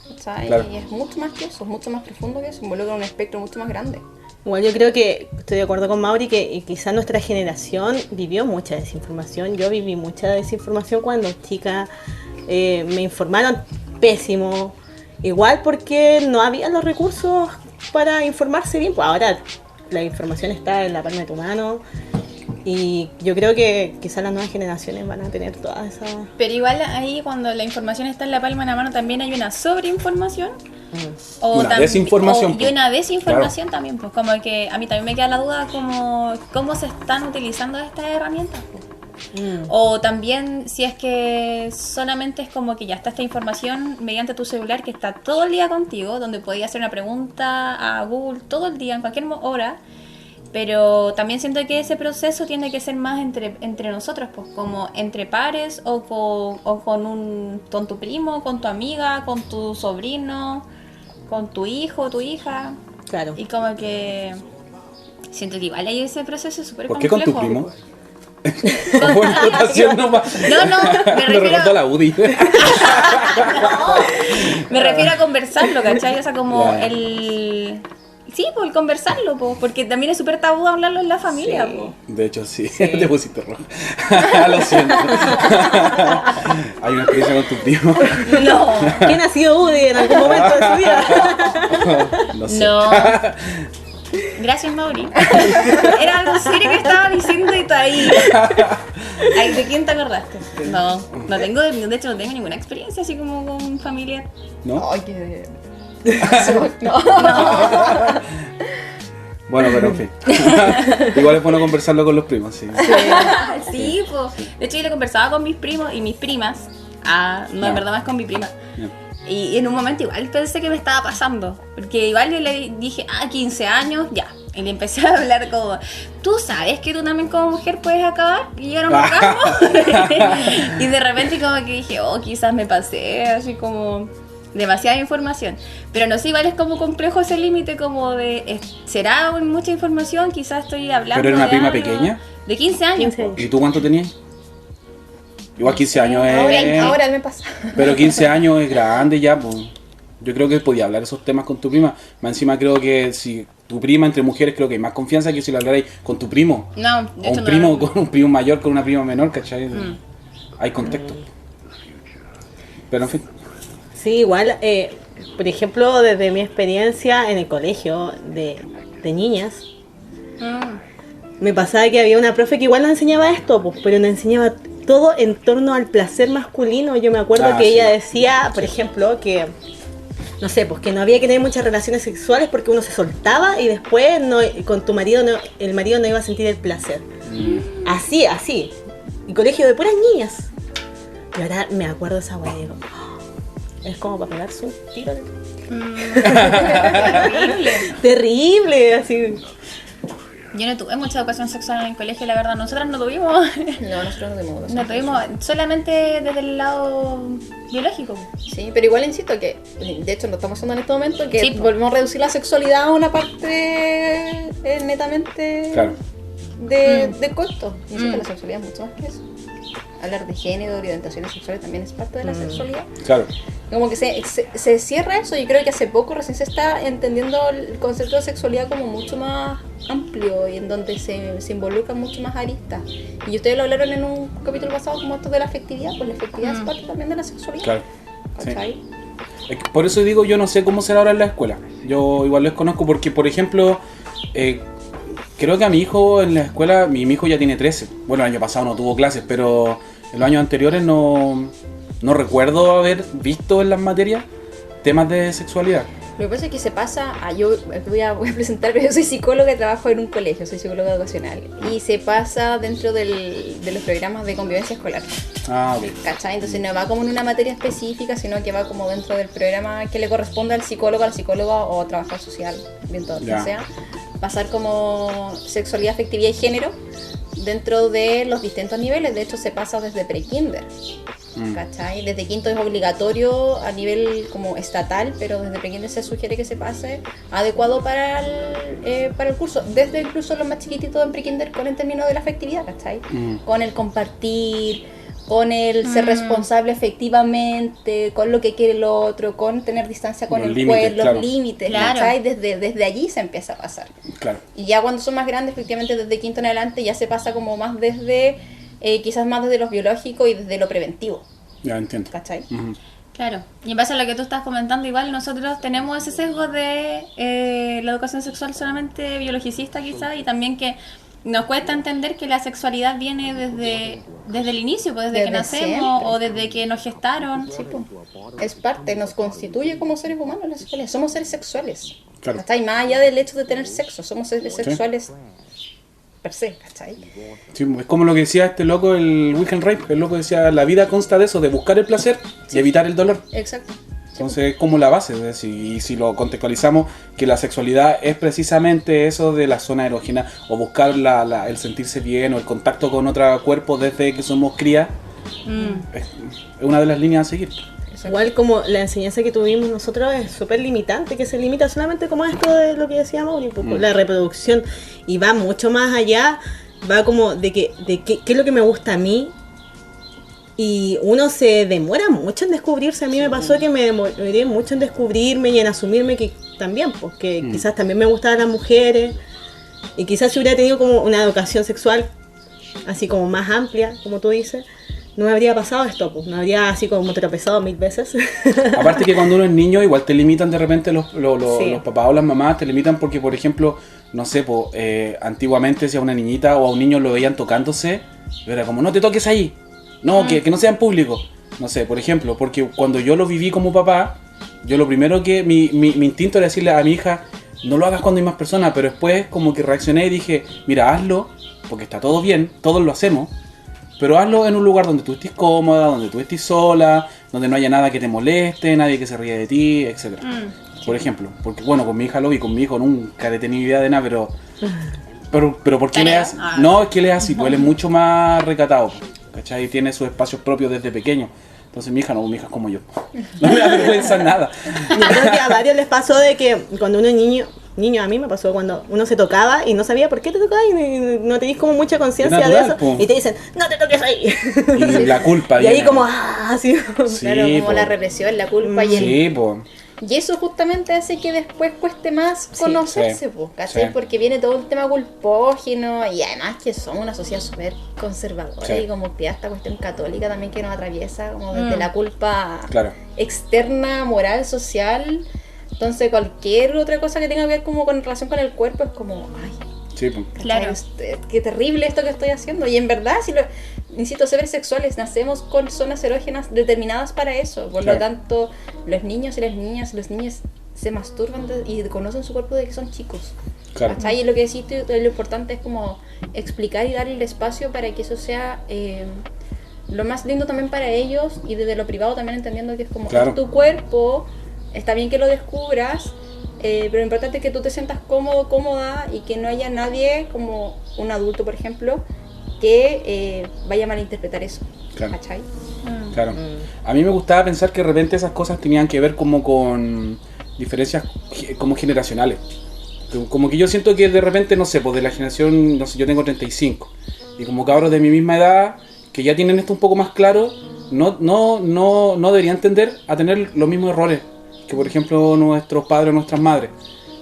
¿Cachai? Claro. Y es mucho más que eso, es mucho más profundo que eso, involucra un espectro mucho más grande. Bueno, yo creo que estoy de acuerdo con Mauri que quizás nuestra generación vivió mucha desinformación. Yo viví mucha desinformación cuando chica, me informaron pésimo. Igual porque no había los recursos para informarse bien. Pues ahora la información está en la palma de tu mano. Y yo creo que quizás las nuevas generaciones van a tener todas esas... Pero igual ahí cuando la información está en la palma de la mano también hay una sobreinformación. Una desinformación, Y una pues. desinformación también, pues como que a mí también me queda la duda como cómo se están utilizando estas herramientas. Pues. O también si es que solamente es como que ya está esta información mediante tu celular que está todo el día contigo, donde podías hacer una pregunta a Google todo el día, en cualquier hora. Pero también siento que ese proceso tiene que ser más entre nosotros, pues como entre pares o con tu primo, con tu amiga, con tu sobrino, con tu hijo o tu hija. Claro. Y como que siento que igual hay ese proceso súper ¿Por qué complejo. con tu primo? Como en votación nomás. No, Me recuerdo a la UDI. Me refiero a conversarlo, ¿cachai? O sea, como Ya. Sí, pues el conversarlo, pues, porque también es súper tabú hablarlo en la familia, Sí. pues. De hecho, sí. Te pusiste roja. Lo siento. Hay una experiencia con tu primo. No, ¿Quién ha sido Udi en algún momento de su vida? Lo sé. no. Gracias, Mauri. Era algo serio que estaba diciendo y tú ahí. Ay, ¿de quién te acordaste? No tengo, de hecho no tengo ninguna experiencia así como con familia. ¿No? Ay, qué... Bueno, pero en fin. Igual es bueno conversarlo con los primos, sí. Sí, pues. De hecho, yo le conversaba con mis primos y mis primas. No, Ya. en verdad más con mi prima. Ya. Y en un momento igual pensé que me estaba pasando. Porque igual yo le dije, 15 años, ya. Y le empecé a hablar como, ¿tú sabes que tú también como mujer puedes acabar y llegar a un orgasmo? Y de repente como que dije, quizás me pasé, así como demasiada información. Pero no sé, igual es como complejo ese límite como de, ¿será mucha información? Quizás estoy hablando ¿Pero era una de prima algo. pequeña? De 15 años. 15 años. ¿Y tú cuánto tenías? Igual 15 años es... Ahora me pasa. Pero 15 años es grande ya, pues. Yo creo que podía hablar esos temas con tu prima. Más encima creo que si tu prima entre mujeres creo que hay más confianza que si lo hablarais con tu primo. No, de O hecho un no. primo con un primo mayor con una prima menor, ¿cachai? Hay contexto. Pero en fin. Sí, igual, por ejemplo, desde mi experiencia en el colegio de niñas, me pasaba que había una profe que igual nos enseñaba esto, pues, pero nos enseñaba todo en torno al placer masculino. Yo me acuerdo que sí. ella decía, por ejemplo, que, no sé, pues que no había que tener muchas relaciones sexuales porque uno se soltaba y después con tu marido el marido no iba a sentir el placer. Así. Y colegio de puras niñas. Y ahora me acuerdo de esa weá y digo, es como para pegarse un tiro. Terrible. Terrible, así. Yo no tuve mucha educación sexual en el colegio, la verdad. Nosotras no tuvimos. No, nosotros no tenemos No tuvimos solamente desde el lado biológico. Sí, pero igual insisto que, de hecho lo estamos haciendo en este momento, que Sí, po. volvemos a reducir la sexualidad a una parte netamente Claro. de costo. Insisto, la sexualidad es mucho más que eso. Hablar de género, de orientaciones sexuales también es parte de la sexualidad. Claro. Como que se cierra eso. Yo creo que hace poco recién se está entendiendo el concepto de sexualidad como mucho más amplio y en donde se involucran mucho más aristas. Y ustedes lo hablaron en un capítulo pasado como esto de la afectividad, pues la afectividad es parte también de la sexualidad. Claro. Sí. ¿Cachai? Es que por eso digo, yo no sé cómo será ahora en la escuela. Yo igual lo desconozco porque, por ejemplo, creo que a mi hijo en la escuela, mi hijo ya tiene 13. Bueno, el año pasado no tuvo clases, pero en los años anteriores no recuerdo haber visto en las materias temas de sexualidad. Lo que pasa es que se pasa yo voy a presentar, pero yo soy psicóloga y trabajo en un colegio, soy psicóloga educacional. Y se pasa dentro de los programas de convivencia escolar. Ah, ok. ¿Cachai? Entonces no va como en una materia específica, sino que va como dentro del programa que le corresponde al psicólogo, a la psicóloga o trabajador social, bien todo, Ya. o sea, pasar como sexualidad, afectividad y género dentro de los distintos niveles. De hecho se pasa desde pre-kinder, ¿cachai? Desde quinto es obligatorio a nivel como estatal, pero desde pre-kinder se sugiere que se pase adecuado para el curso, desde incluso los más chiquititos en pre-kinder con el término de la afectividad, ¿cachai? Con el compartir, con el ser responsable efectivamente, con lo que quiere el otro, con tener distancia con Los el límites, juez, claro. los límites, Claro. ¿cachai? Desde allí se empieza a pasar. Claro. Y ya cuando son más grandes, efectivamente desde quinto en adelante ya se pasa como más desde, quizás más desde lo biológico y desde lo preventivo, Ya entiendo. ¿cachai? Ujú. Claro, y en base a lo que tú estás comentando, igual nosotros tenemos ese sesgo de la educación sexual solamente biologicista quizá, y también que nos cuesta entender que la sexualidad viene desde el inicio, pues desde que Desde nacemos siempre. o desde que nos gestaron. Sí, po. Es parte, nos constituye como seres humanos la sexualidad. Somos seres sexuales. Claro. ¿Cachai? Más allá del hecho de tener sexo, somos seres sexuales per se, ¿cachai? Sí, es como lo que decía este loco, el Wilhelm Reich. El loco decía, la vida consta de eso, de buscar el placer y evitar el dolor. Exacto. Entonces es como la base, es decir, y si lo contextualizamos, que la sexualidad es precisamente eso de la zona erógena, o buscar el sentirse bien, o el contacto con otro cuerpo desde que somos crías, es una de las líneas a seguir. Igual como la enseñanza que tuvimos nosotros es súper limitante, que se limita solamente como a esto de lo que decíamos, un poco, la reproducción, y va mucho más allá, va como de qué es lo que me gusta a mí, y uno se demora mucho en descubrirse. A mí me pasó que me demoré mucho en descubrirme y en asumirme que también, pues que quizás también me gustaban las mujeres, y quizás si hubiera tenido como una educación sexual así como más amplia, como tú dices, no me habría pasado esto, pues no habría así como tropezado 1000 veces. Aparte que cuando uno es niño, igual te limitan de repente los Sí. papás o las mamás, te limitan porque, por ejemplo, no sé, antiguamente si a una niñita o a un niño lo veían tocándose, era como, no te toques ahí, no, que no sea en público. No sé, por ejemplo, porque cuando yo lo viví como papá, yo lo primero que, mi instinto era decirle a mi hija, no lo hagas cuando hay más personas, pero después como que reaccioné y dije, mira, hazlo, porque está todo bien, todos lo hacemos, pero hazlo en un lugar donde tú estés cómoda, donde tú estés sola, donde no haya nada que te moleste, nadie que se ríe de ti, etc. Por ejemplo, porque bueno, con mi hija lo vi, con mi hijo nunca he tenido idea de nada, pero ¿por qué le hace? No, es que él es así, pues él es mucho más recatado, ¿cachai? Y tiene sus espacios propios desde pequeño. Entonces mi hija es como yo. No me da vergüenza nada. Yo creo que a varios les pasó de que cuando uno es niño, a mí me pasó cuando uno se tocaba y no sabía por qué te tocabas y no tenéis como mucha conciencia de natural, eso, po. y te dicen, no te toques ahí. Y la culpa Y ahí viene. como, así. Sí, Claro, como po. la represión, la culpa y el... Sí, pues. Y eso justamente hace que después cueste más conocerse, sí, pues, ¿cachai? sí. Porque viene todo el tema culpógeno y además que somos una sociedad súper conservadora Sí. y como que esta cuestión católica también que nos atraviesa, como desde la culpa Claro. externa, moral, social. Entonces cualquier otra cosa que tenga que ver como con relación con el cuerpo es como, ay, Sí, pues. ¿cachai? Claro. Qué terrible esto que estoy haciendo. Y en verdad, si lo, insisto, seres sexuales, nacemos con zonas erógenas determinadas para eso. Por Claro. lo tanto, los niños y las niñas, los niños se masturban y conocen su cuerpo desde que son chicos. Claro. ¿Cachai? Y lo que decís tú, lo importante es como explicar y darle el espacio para que eso sea lo más lindo también para ellos, y desde lo privado también entendiendo que es como, Claro. es tu cuerpo, está bien que lo descubras, pero lo importante es que tú te sientas cómodo, cómoda, y que no haya nadie, como un adulto por ejemplo, que vaya a malinterpretar eso. Claro. ¿Cachai? Claro. A mí me gustaba pensar que de repente esas cosas tenían que ver como con diferencias como generacionales. Como que yo siento que de repente, no sé, pues de la generación, no sé, yo tengo 35. Y como cabros de mi misma edad, que ya tienen esto un poco más claro, no deberían tender a tener los mismos errores que, por ejemplo, nuestros padres o nuestras madres.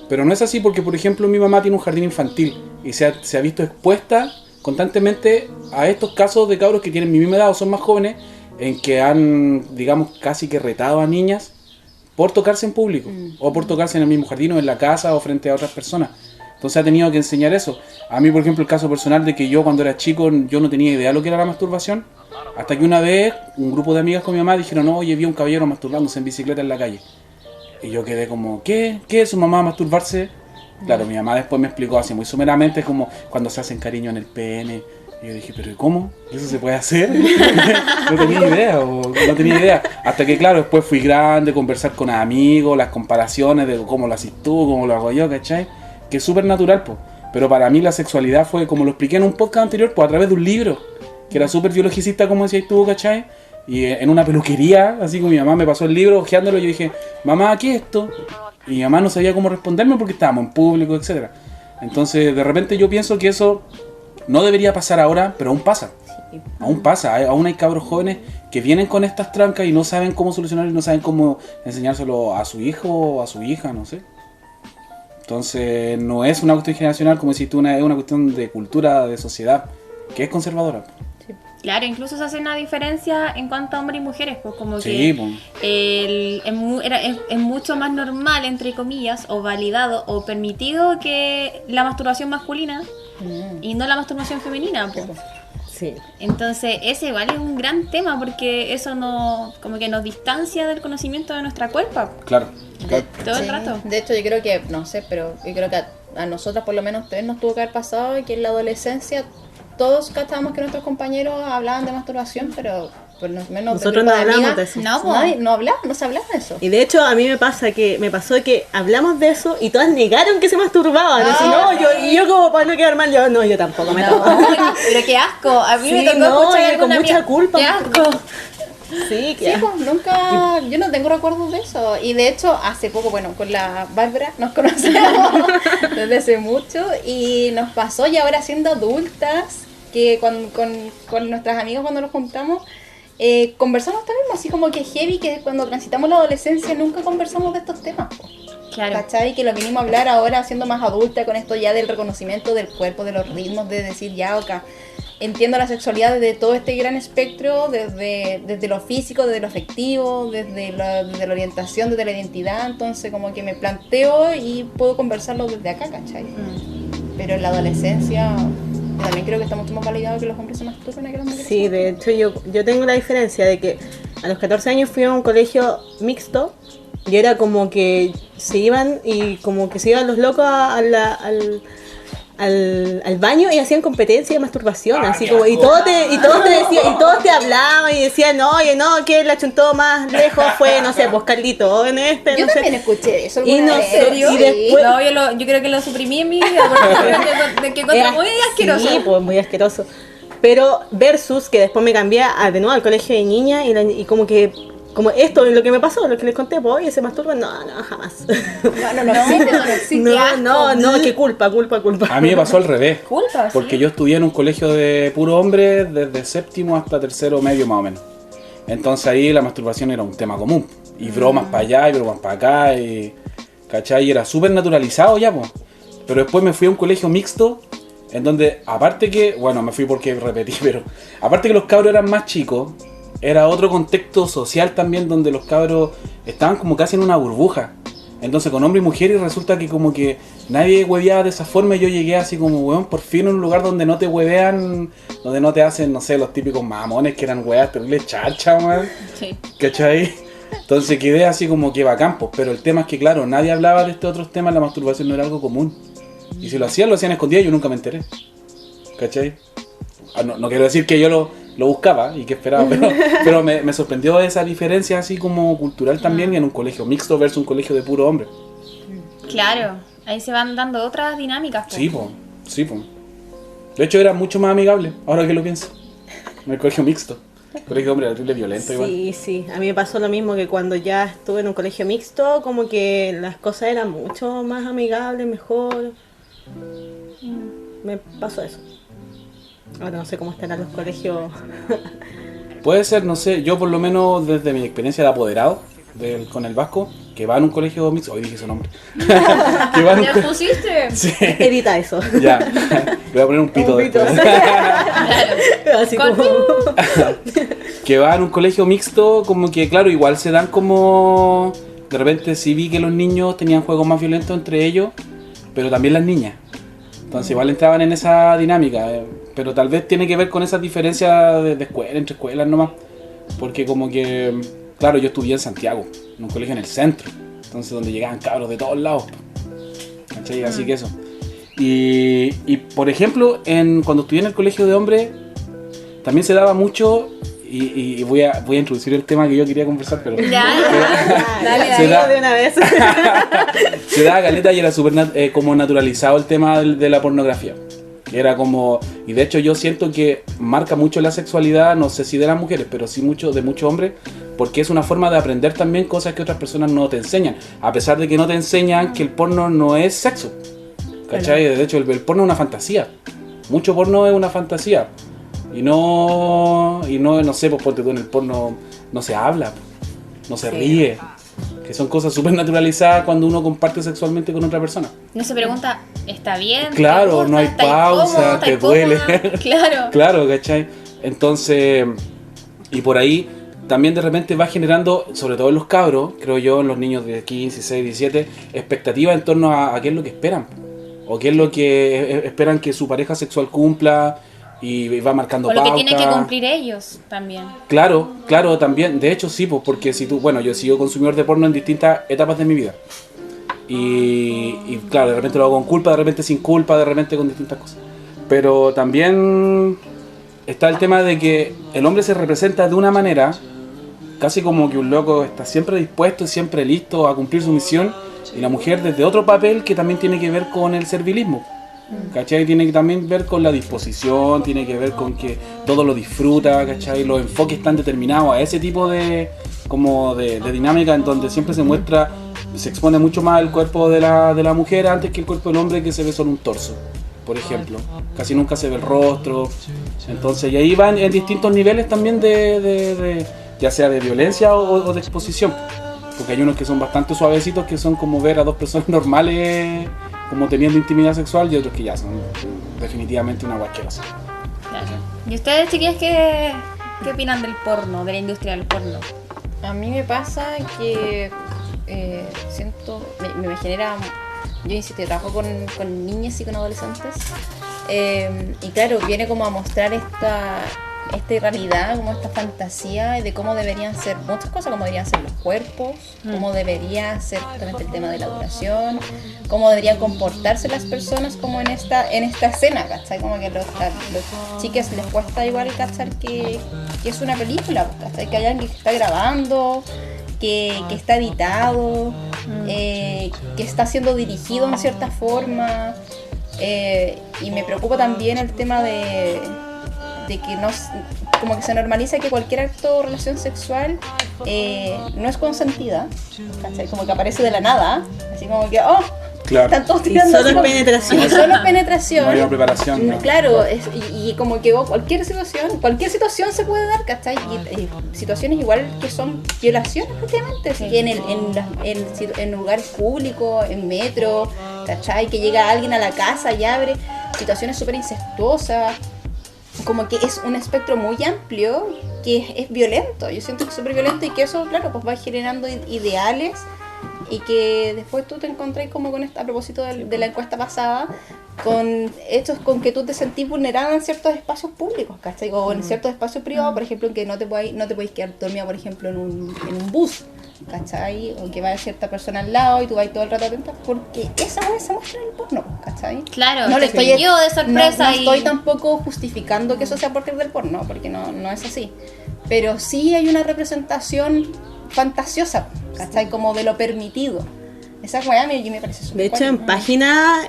Pero no es así porque, por ejemplo, mi mamá tiene un jardín infantil y se ha visto expuesta constantemente a estos casos de cabros que tienen mi misma edad o son más jóvenes, en que han, digamos, casi que retado a niñas por tocarse en público, o por tocarse en el mismo jardín o en la casa o frente a otras personas. Entonces ha tenido que enseñar eso. A mí, por ejemplo, el caso personal de que yo cuando era chico yo no tenía idea de lo que era la masturbación, hasta que una vez un grupo de amigas con mi mamá dijeron, no, oye, vi a un caballero masturbándose en bicicleta en la calle. Y yo quedé como, ¿qué? ¿Qué es su mamá masturbarse? Claro, mi mamá después me explicó así muy sumeramente, es como cuando se hacen cariño en el pene. Y yo dije, ¿pero cómo? ¿Eso se puede hacer? No tenía idea. Hasta que, claro, después fui grande, conversar con amigos, las comparaciones de cómo lo haces tú, cómo lo hago yo, ¿cachai? Que es súper natural, pues. Pero para mí la sexualidad fue, como lo expliqué en un podcast anterior, pues a través de un libro, que era súper biologicista, como decías tú, ¿cachai? Y en una peluquería, así como mi mamá me pasó el libro, hojeándolo, yo dije, mamá, ¿qué es esto? Y mi mamá no sabía cómo responderme porque estábamos en público, etc. Entonces, de repente yo pienso que eso no debería pasar ahora, pero aún pasa. Aún pasa, aún hay cabros jóvenes que vienen con estas trancas y no saben cómo solucionar y no saben cómo enseñárselo a su hijo o a su hija, no sé. Entonces, no es una cuestión generacional, como decís tú, es una cuestión de cultura, de sociedad, que es conservadora. Claro, incluso se hace una diferencia en cuanto a hombres y mujeres, pues como Sí, que pues. es mucho más normal, entre comillas, o validado o permitido que la masturbación masculina y no la masturbación femenina, po. Sí. Entonces, ese igual es un gran tema porque eso como que nos distancia del conocimiento de nuestra cuerpa Claro. todo el Sí, rato. de hecho, yo creo que, no sé, pero yo creo que a nosotras por lo menos nos tuvo que haber pasado que en la adolescencia todos cachábamos que nuestros compañeros hablaban de masturbación, pero por lo menos Nosotros no hablamos de eso. No, po. no se hablaba de eso. Y de hecho a mí me pasó que hablamos de eso y todas negaron que se masturbaban. Así, no, yo como para no quedar mal, yo tampoco me toco. Pero qué asco, a mí me Sí, tocó no, escuchar y con alguna mucha amiga- culpa. Qué asco. Sí, Sí, pues nunca, yo no tengo recuerdos de eso. Y de hecho, hace poco, bueno, con la Bárbara nos conocemos desde hace mucho y nos pasó y ahora siendo adultas, que con nuestras amigas cuando nos juntamos, conversamos también, así como que heavy, que cuando transitamos la adolescencia nunca conversamos de estos temas. Po. Claro. ¿Cachai? Que lo vinimos a hablar ahora siendo más adulta con esto ya del reconocimiento del cuerpo, de los ritmos, de decir ya, ok, entiendo la sexualidad desde todo este gran espectro, desde lo físico, desde lo afectivo, desde la orientación, desde la identidad, entonces como que me planteo y puedo conversarlo desde acá, ¿cachai? Pero en la adolescencia yo también creo que está mucho más validado que los hombres se masturben a que las mujeres. Sí, de hecho yo tengo la diferencia de que a los 14 años fui a un colegio mixto y era como que se iban los locos al baño y hacían competencia de masturbación, así como y todos te hablaban y decían, no, oye, no, que la chuntó más lejos fue, no sé, pues Carlito, en este, Yo no sé. también escuché eso Y alguna no vez. sé, ¿En serio? y después- No, yo creo que lo suprimí en mi vida porque que encontré muy asqueroso. Sí, pues muy asqueroso. Pero versus que después me cambié de nuevo al colegio de niña y como esto es lo que me pasó, lo que les conté, pues oye, se masturban, no, jamás. No existe, eso no existe. No, qué culpa. A mí me pasó al revés. Culpa, sí. Porque yo estudié en un colegio de puro hombre desde séptimo hasta tercero medio más o menos. Entonces ahí la masturbación era un tema común. Y bromas para allá y bromas para acá. ¿Cachai? Y era súper naturalizado ya, pues. Pero después me fui a un colegio mixto en donde, aparte que, bueno, me fui porque repetí, pero aparte que los cabros eran más chicos, era otro contexto social también donde los cabros estaban como casi en una burbuja. Entonces con hombre y mujer y resulta que como que nadie hueveaba de esa forma y yo llegué así como, weón, por fin en un lugar donde no te huevean, donde no te hacen, no sé, los típicos mamones que eran hueas terribles charcha, weón. Sí. ¿Cachai? Entonces quedé así como que bacán, pues, pero el tema es que claro, nadie hablaba de estos otros temas, la masturbación no era algo común. Y si lo hacían escondidas y yo nunca me enteré. ¿Cachai? No quiero decir que yo lo buscaba y que esperaba, pero me sorprendió esa diferencia así como cultural también en un colegio mixto versus un colegio de puro hombre. Claro, ahí se van dando otras dinámicas. Po. Sí, po. De hecho era mucho más amigable, ahora que lo pienso. En el colegio mixto. El colegio de hombre era terrible violento igual. Sí, a mí me pasó lo mismo que cuando ya estuve en un colegio mixto, como que las cosas eran mucho más amigables, mejor. Me pasó eso. Ahora no sé cómo estarán los colegios. Puede ser, no sé, yo por lo menos desde mi experiencia de apoderado con el Vasco, que va en un colegio mixto, hoy dije su nombre. Que va en un ¿Ya pusiste? Sí, Edita eso. ya. Le voy a poner un pito Un pito. después. Así Con- como... Que va en un colegio mixto, como que claro, igual se dan como... De repente sí vi que los niños tenían juegos más violentos entre ellos, pero también las niñas. Entonces igual entraban en esa dinámica, pero tal vez tiene que ver con esas diferencias de escuela, entre escuelas nomás. Porque como que, claro, yo estudié en Santiago, en un colegio en el centro, entonces donde llegaban cabros de todos lados. ¿Cachai? Así que eso. Y por ejemplo, cuando estudié en el colegio de hombres, también se daba mucho, y voy a introducir el tema que yo quería conversar, pero... Dale, Se da- de una vez. Se daba caleta y era súper como naturalizado el tema de la pornografía. Era como, y de hecho yo siento que marca mucho la sexualidad, no sé si de las mujeres, pero sí mucho de muchos hombres, porque es una forma de aprender también cosas que otras personas no te enseñan, a pesar de que no te enseñan que el porno no es sexo, ¿cachai? De hecho el porno es una fantasía, mucho porno es una fantasía, y no sé, pues ponte tú, en el porno no se habla, no se ríe, que son cosas súper naturalizadas cuando uno comparte sexualmente con otra persona. No se pregunta, ¿está bien? ¿Te Claro, gusta? no hay ¿Está pausa, incómodo? te ¿Está duele. incómoda? Claro. Claro, ¿cachai? Entonces, y por ahí también de repente va generando, sobre todo en los cabros, creo yo, en los niños de 15, 16, 17, expectativas en torno a qué es lo que esperan. o qué es lo que esperan que su pareja sexual cumpla y va marcando O lo que pauta. tienen que cumplir ellos también. Claro, también. De hecho, sí, pues, porque si tú, bueno, yo he sido consumidor de porno en distintas etapas de mi vida. Y claro, de repente lo hago con culpa, de repente sin culpa, de repente con distintas cosas. Pero también está el tema de que el hombre se representa de una manera, casi como que un loco está siempre dispuesto y siempre listo a cumplir su misión, y la mujer desde otro papel que también tiene que ver con el servilismo. ¿Cachai? Tiene que también ver con la disposición, tiene que ver con que todo lo disfruta, ¿cachai? Los enfoques están determinados a ese tipo de dinámica en donde siempre se muestra, se expone mucho más el cuerpo de la mujer antes que el cuerpo del hombre, que se ve solo un torso, por ejemplo. Casi nunca se ve el rostro. Entonces, y ahí van en distintos niveles también de ya sea de violencia o de exposición. Porque hay unos que son bastante suavecitos, que son como ver a dos personas normales como teniendo intimidad sexual, y otros que ya son definitivamente una guasquerosa. Claro. ¿Y ustedes, chiquillas, qué opinan del porno, de la industria del porno? A mí me pasa que siento, me genera, yo insisto, yo trabajo con niñas y con adolescentes, y claro, viene como a mostrar esta realidad, como esta fantasía de cómo deberían ser muchas cosas, cómo deberían ser los cuerpos, cómo debería ser justamente el tema de la duración, cómo deberían comportarse las personas como en esta escena, ¿cachai? Como que los chicos les cuesta igual cachar que es una película, ¿cachai? Que hay alguien que está grabando, que está editado, que está siendo dirigido en cierta forma, y me preocupa también el tema de que no, como que se normaliza que cualquier acto o relación sexual no es consentida, ¿cachai? Como que aparece de la nada, así como que, Claro. están todos Y tirando solo así como- penetración. y solo penetración. No hay una preparación, ¿no? Claro, y como que cualquier situación se puede dar, ¿cachai? Y situaciones igual que son violaciones prácticamente, así que en lugares públicos, en metro, ¿cachai? Que llega alguien a la casa y abre situaciones súper incestuosas. Como que es un espectro muy amplio que es violento. Yo siento que es súper violento y que eso, claro, pues va generando ideales y que después tú te encontrás como con a propósito de la encuesta pasada, con hechos con que tú te sentís vulnerada en ciertos espacios públicos, ¿cachai? O en ciertos espacios privados, por ejemplo, en que no te podéis quedar dormida, por ejemplo, en un bus, ¿cachai? O que vaya cierta persona al lado y tú vas todo el rato atenta, porque esa vez se muestra en el porno, ¿cachai? Claro, No le te estoy pilló de sorpresa no estoy y... tampoco justificando que eso sea porque es del porno, porque no es así. Pero sí hay una representación fantasiosa, ¿cachai? Como de lo permitido. Esa weá me parece súper De hecho, en cuática. página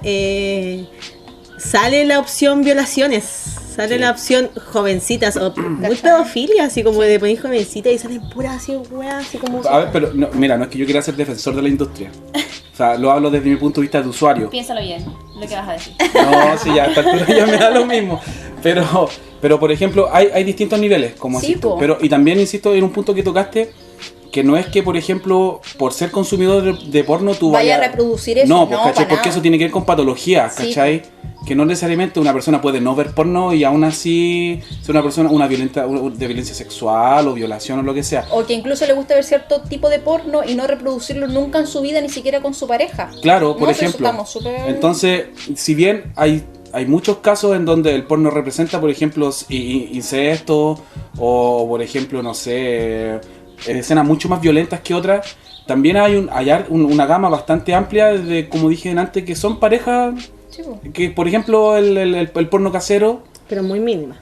sale la opción violaciones, sale Sí. la opción jovencitas, o muy pedofilia, así como de poner jovencita y salen puras así, weas, así como... A ver, pero no, mira, no es que yo quiera ser defensor de la industria. O sea, lo hablo desde mi punto de vista de usuario. Piénsalo bien, lo que vas a decir. No, sí, ya a esta altura ya me da lo mismo. Pero por ejemplo, hay distintos niveles, como Sí, así tú. po. Y también insisto en un punto que tocaste, que no es que, por ejemplo, por ser consumidor de porno tú Vaya vayas a reproducir eso. No, pues, no, ¿cachai? para Porque nada. eso tiene que ver con patologías, Sí, ¿cachai? Que no necesariamente una persona puede no ver porno y aún así ser una persona de violencia sexual o violación o lo que sea. O que incluso le gusta ver cierto tipo de porno y no reproducirlo nunca en su vida, ni siquiera con su pareja. Claro, por No, pero ejemplo. estamos súper- Entonces, si bien hay muchos casos en donde el porno representa, por ejemplo, incesto o, por ejemplo, no sé, escenas mucho más violentas que otras, también hay una gama bastante amplia de, como dije antes, que son parejas Sí, po. que, por ejemplo, el porno casero, Pero muy mínima.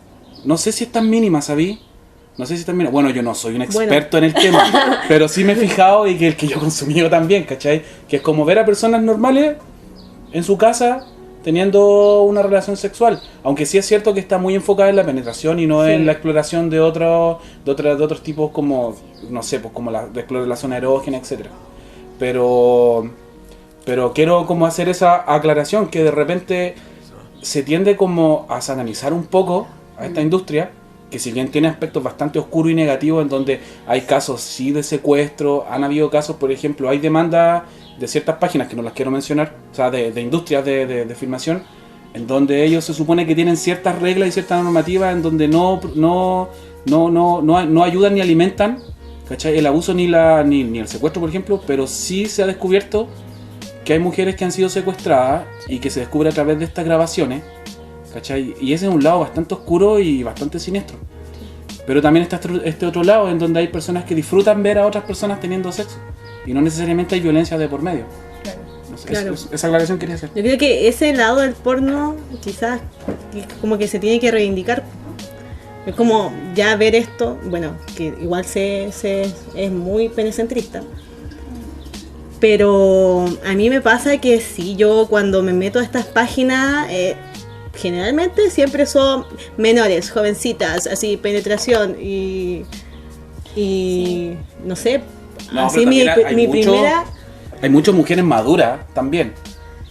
no sé si es tan mínima, ¿sabí? No sé si es tan mínima. Bueno, yo no soy un Bueno. experto en el tema, pero sí me he fijado y que el que yo he consumido también, ¿cachai? Que es como ver a personas normales en su casa teniendo una relación sexual, aunque sí es cierto que está muy enfocada en la penetración y no Sí. en la exploración de otros tipos como, no sé, pues como de explorar la zona erógena, etcétera. Pero quiero como hacer esa aclaración que de repente se tiende como a satanizar un poco a esta industria, que si bien tiene aspectos bastante oscuros y negativos en donde hay casos sí de secuestro, han habido casos, por ejemplo, hay demandas de ciertas páginas que no las quiero mencionar, o sea, de industrias de filmación, en donde ellos se supone que tienen ciertas reglas y ciertas normativas en donde no ayudan ni alimentan, ¿cachai? El abuso ni el secuestro, por ejemplo, pero sí se ha descubierto que hay mujeres que han sido secuestradas y que se descubre a través de estas grabaciones, ¿cachai? Y ese es un lado bastante oscuro y bastante siniestro. Pero también está este otro lado en donde hay personas que disfrutan ver a otras personas teniendo sexo y no necesariamente hay violencia de por medio. No sé, Claro. esa aclaración quería hacer. Yo creo que ese lado del porno quizás como que se tiene que reivindicar. Es como ya ver esto, bueno, que igual es muy penecentrista. Pero a mí me pasa que sí, yo cuando me meto a estas páginas, generalmente siempre son menores, jovencitas, así, penetración y no sé, No, así pero también hay mi mucho- primera... Hay muchas mujeres maduras también.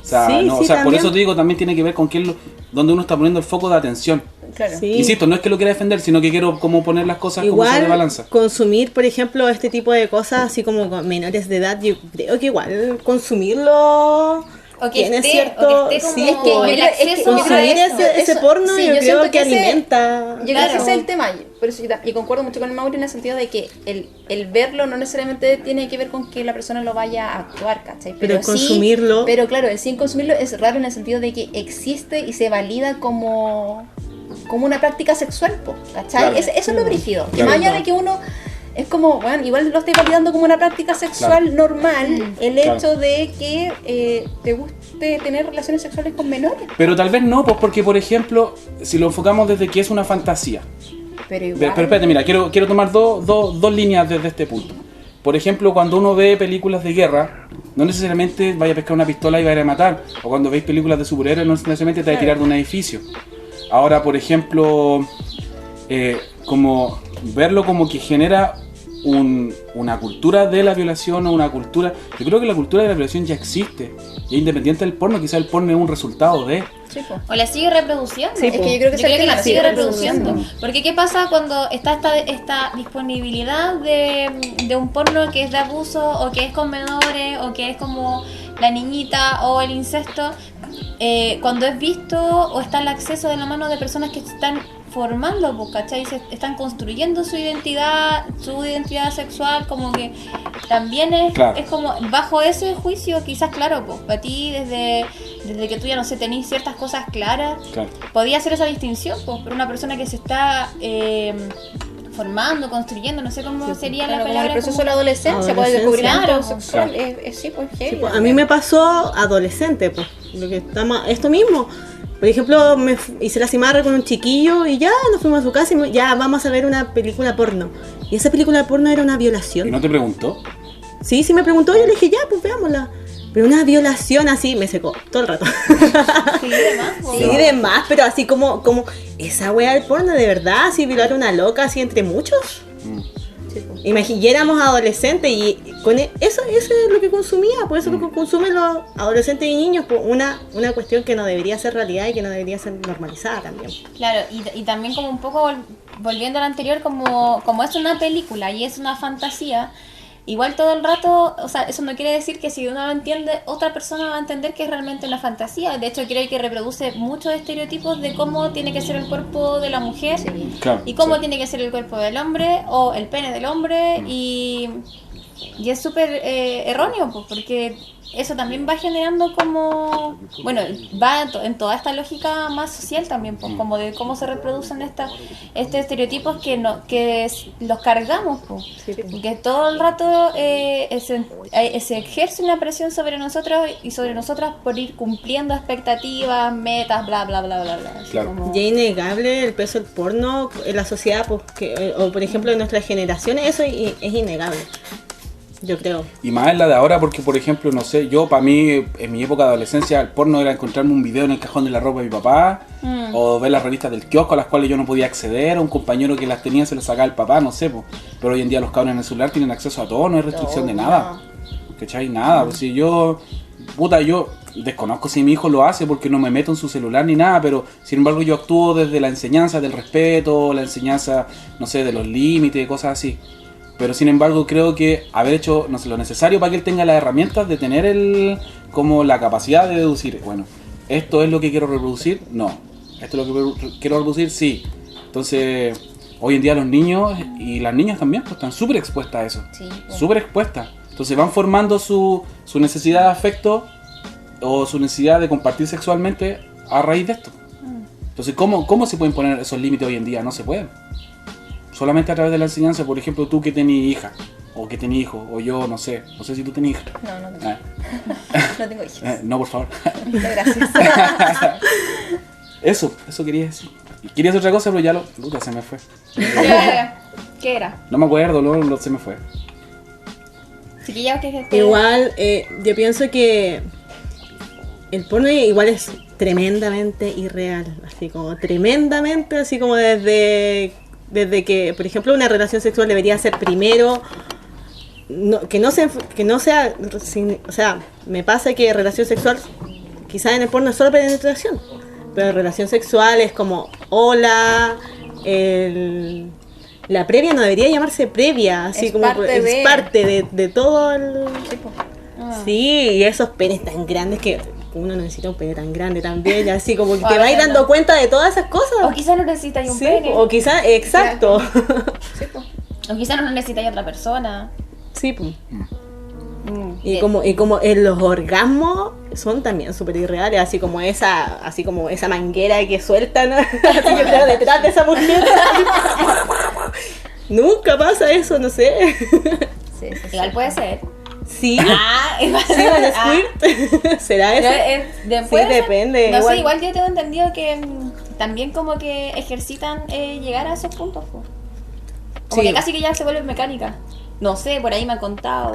O sea, Sí, no, sí, o sea por también. eso te digo, también tiene que ver con dónde uno está poniendo el foco de atención. Claro. Sí. Insisto, no es que lo quiera defender, sino que quiero como poner las cosas como sobre Igual balanza. consumir, por ejemplo, este tipo de cosas, así como con menores de edad, yo creo que igual consumirlo O que tiene esté, cierto... o que esté como sí, Es que yo el creo- es que acceso yo a creo consumir eso, ese porno sí, yo creo siento que ese- alimenta... Yo creo que ese es el tema, por eso y concuerdo mucho con el Mauri en el sentido de que el verlo no necesariamente tiene que ver con que la persona lo vaya a actuar, ¿cachai? Pero sí, consumirlo- pero claro, el sin consumirlo es raro en el sentido de que existe y se valida como una práctica sexual, po, ¿cachai? Claro. Eso es lo brígido. Y Claro. más allá de que uno es como, bueno, igual lo estoy validando como una práctica sexual Claro. normal, el Claro. hecho de que te guste tener relaciones sexuales con menores. Pero tal vez no, pues porque, por ejemplo, si lo enfocamos desde que es una fantasía. Pero igual. Pero espérate, mira, quiero tomar dos líneas desde este punto. Por ejemplo, cuando uno ve películas de guerra, no necesariamente vaya a pescar una pistola y vaya a matar. O cuando veis películas de superhéroes, no necesariamente te va a tirar de un edificio. Ahora, por ejemplo, como verlo como que genera una cultura de la violación o una cultura... Yo creo que la cultura de la violación ya existe. Y es independiente del porno, quizás el porno es un resultado de... Sí, po. O la sigue reproduciendo. Sí, Es que yo creo que Yo ese es el creo que tema, la sigue sigue reproduciendo. reproduciendo. Porque ¿qué pasa cuando está esta disponibilidad de un porno que es de abuso o que es con menores o que es como la niñita o el incesto? Cuando es visto o está el acceso de la mano de personas que se están formando, pues, ¿cachai? Están construyendo su identidad sexual, como que también Claro. es como bajo ese juicio, quizás, claro, pues para ti desde que tú ya no sé, tenés ciertas cosas claras, Claro. podía hacer esa distinción, pues, pero una persona que se está formando, construyendo, no sé cómo sería Claro, la como palabra. el proceso como- de la adolescencia, pues el Adolescencia. descubrimiento Claro. sexual, Claro. sí, pues Sí, heavy pues, a también. mí me pasó adolescente, pues, lo que estamos, esto mismo. Por ejemplo, hice la cimarra con un chiquillo y ya nos fuimos a su casa y ya vamos a ver una película porno. Y esa película porno era una ¿Y violación. no te preguntó? Sí, sí me preguntó, yo le dije, ya, pues veámosla. Pero una violación así me secó todo el rato. Sí, demás, pues. Sí, de más, pero así como esa wea del porno, de verdad, así violar a una loca así entre muchos. Sí, pues. Y éramos adolescentes y con eso es lo que consumía, por eso lo que consumen los adolescentes y niños, pues una cuestión que no debería ser realidad y que no debería ser normalizada también. Claro, y también como un poco volviendo al anterior, como es una película y es una fantasía, igual todo el rato, o sea, eso no quiere decir que si uno lo entiende, otra persona va a entender que es realmente una fantasía. De hecho, creo que reproduce muchos estereotipos de cómo tiene que ser el cuerpo de la mujer Claro. y cómo sí. tiene que ser el cuerpo del hombre o el pene del hombre y es súper erróneo, pues, porque eso también va generando como, bueno, va en toda esta lógica más social también, pues, como de cómo se reproducen estos estereotipos que los cargamos, pues, y que todo el rato se ejerce una presión sobre nosotros y sobre nosotras por ir cumpliendo expectativas, metas, bla, bla, bla, bla, bla. Así Claro. como- Y es innegable el peso del porno en la sociedad, pues, o por ejemplo en nuestras generaciones, eso es innegable, yo creo. Y más en la de ahora porque, por ejemplo, no sé, yo para mí, en mi época de adolescencia, el porno era encontrarme un video en el cajón de la ropa de mi papá, o ver las revistas del kiosco a las cuales yo no podía acceder, o un compañero que las tenía se las sacaba el papá, no sé, pues. Pero hoy en día los cabros en el celular tienen acceso a todo, no hay restricción de nada. ¿Cachai? Nada, pues si yo desconozco si mi hijo lo hace porque no me meto en su celular ni nada, pero sin embargo yo actúo desde la enseñanza del respeto, la enseñanza, no sé, de los límites, cosas así. Pero sin embargo creo que haber hecho, no sé, lo necesario para que él tenga las herramientas de tener como la capacidad de deducir, bueno, esto es lo que quiero reproducir, no, esto es lo que quiero reproducir, sí. Entonces, hoy en día los niños y las niñas también pues, están súper expuestas a eso, Sí, pues. súper expuestas. Entonces van formando su necesidad de afecto o su necesidad de compartir sexualmente a raíz de esto. Entonces, ¿cómo se pueden poner esos límites hoy en día? No se pueden. Solamente a través de la enseñanza. Por ejemplo, tú que tenés hija, o que tenés hijo, o yo, no sé si tú tenés hija. No tengo. No tengo hijos. No, por favor. No, gracias. Eso quería decir. Quería hacer otra cosa, pero ya se me fue. ¿Qué era? No me acuerdo, se me fue. Chiquilla, ¿qué Igual, yo pienso que el porno igual es tremendamente irreal, así como desde que, por ejemplo, una relación sexual debería ser primero, que no sea, o sea, me pasa que relación sexual, quizás en el porno es solo penetración, pero relación sexual es como, hola, la previa no debería llamarse previa, así Es como parte es parte de todo el... Ah. Sí, y esos penes tan grandes que uno necesita un pene tan grande también, y así como que te Ahora vais dando no. cuenta de todas esas cosas. O quizás no necesitáis un Sí, pene. o quizás, exacto. Sí, pues. O quizás no necesitáis otra persona. Sí, pues. Mm. Y como los orgasmos son también súper irreales, así como esa manguera que sueltan así que está detrás de esa mujer. Nunca pasa eso, no sé. Sí. Igual puede ser. Sí. Ah, Sí, un squirt. ¿Será Pero eso? después, Sí, depende, No igual. sé, igual yo tengo entendido que también como que ejercitan llegar a esos puntos. Po. Como Sí. que casi que ya se vuelven mecánicas. No sé, por ahí me han contado.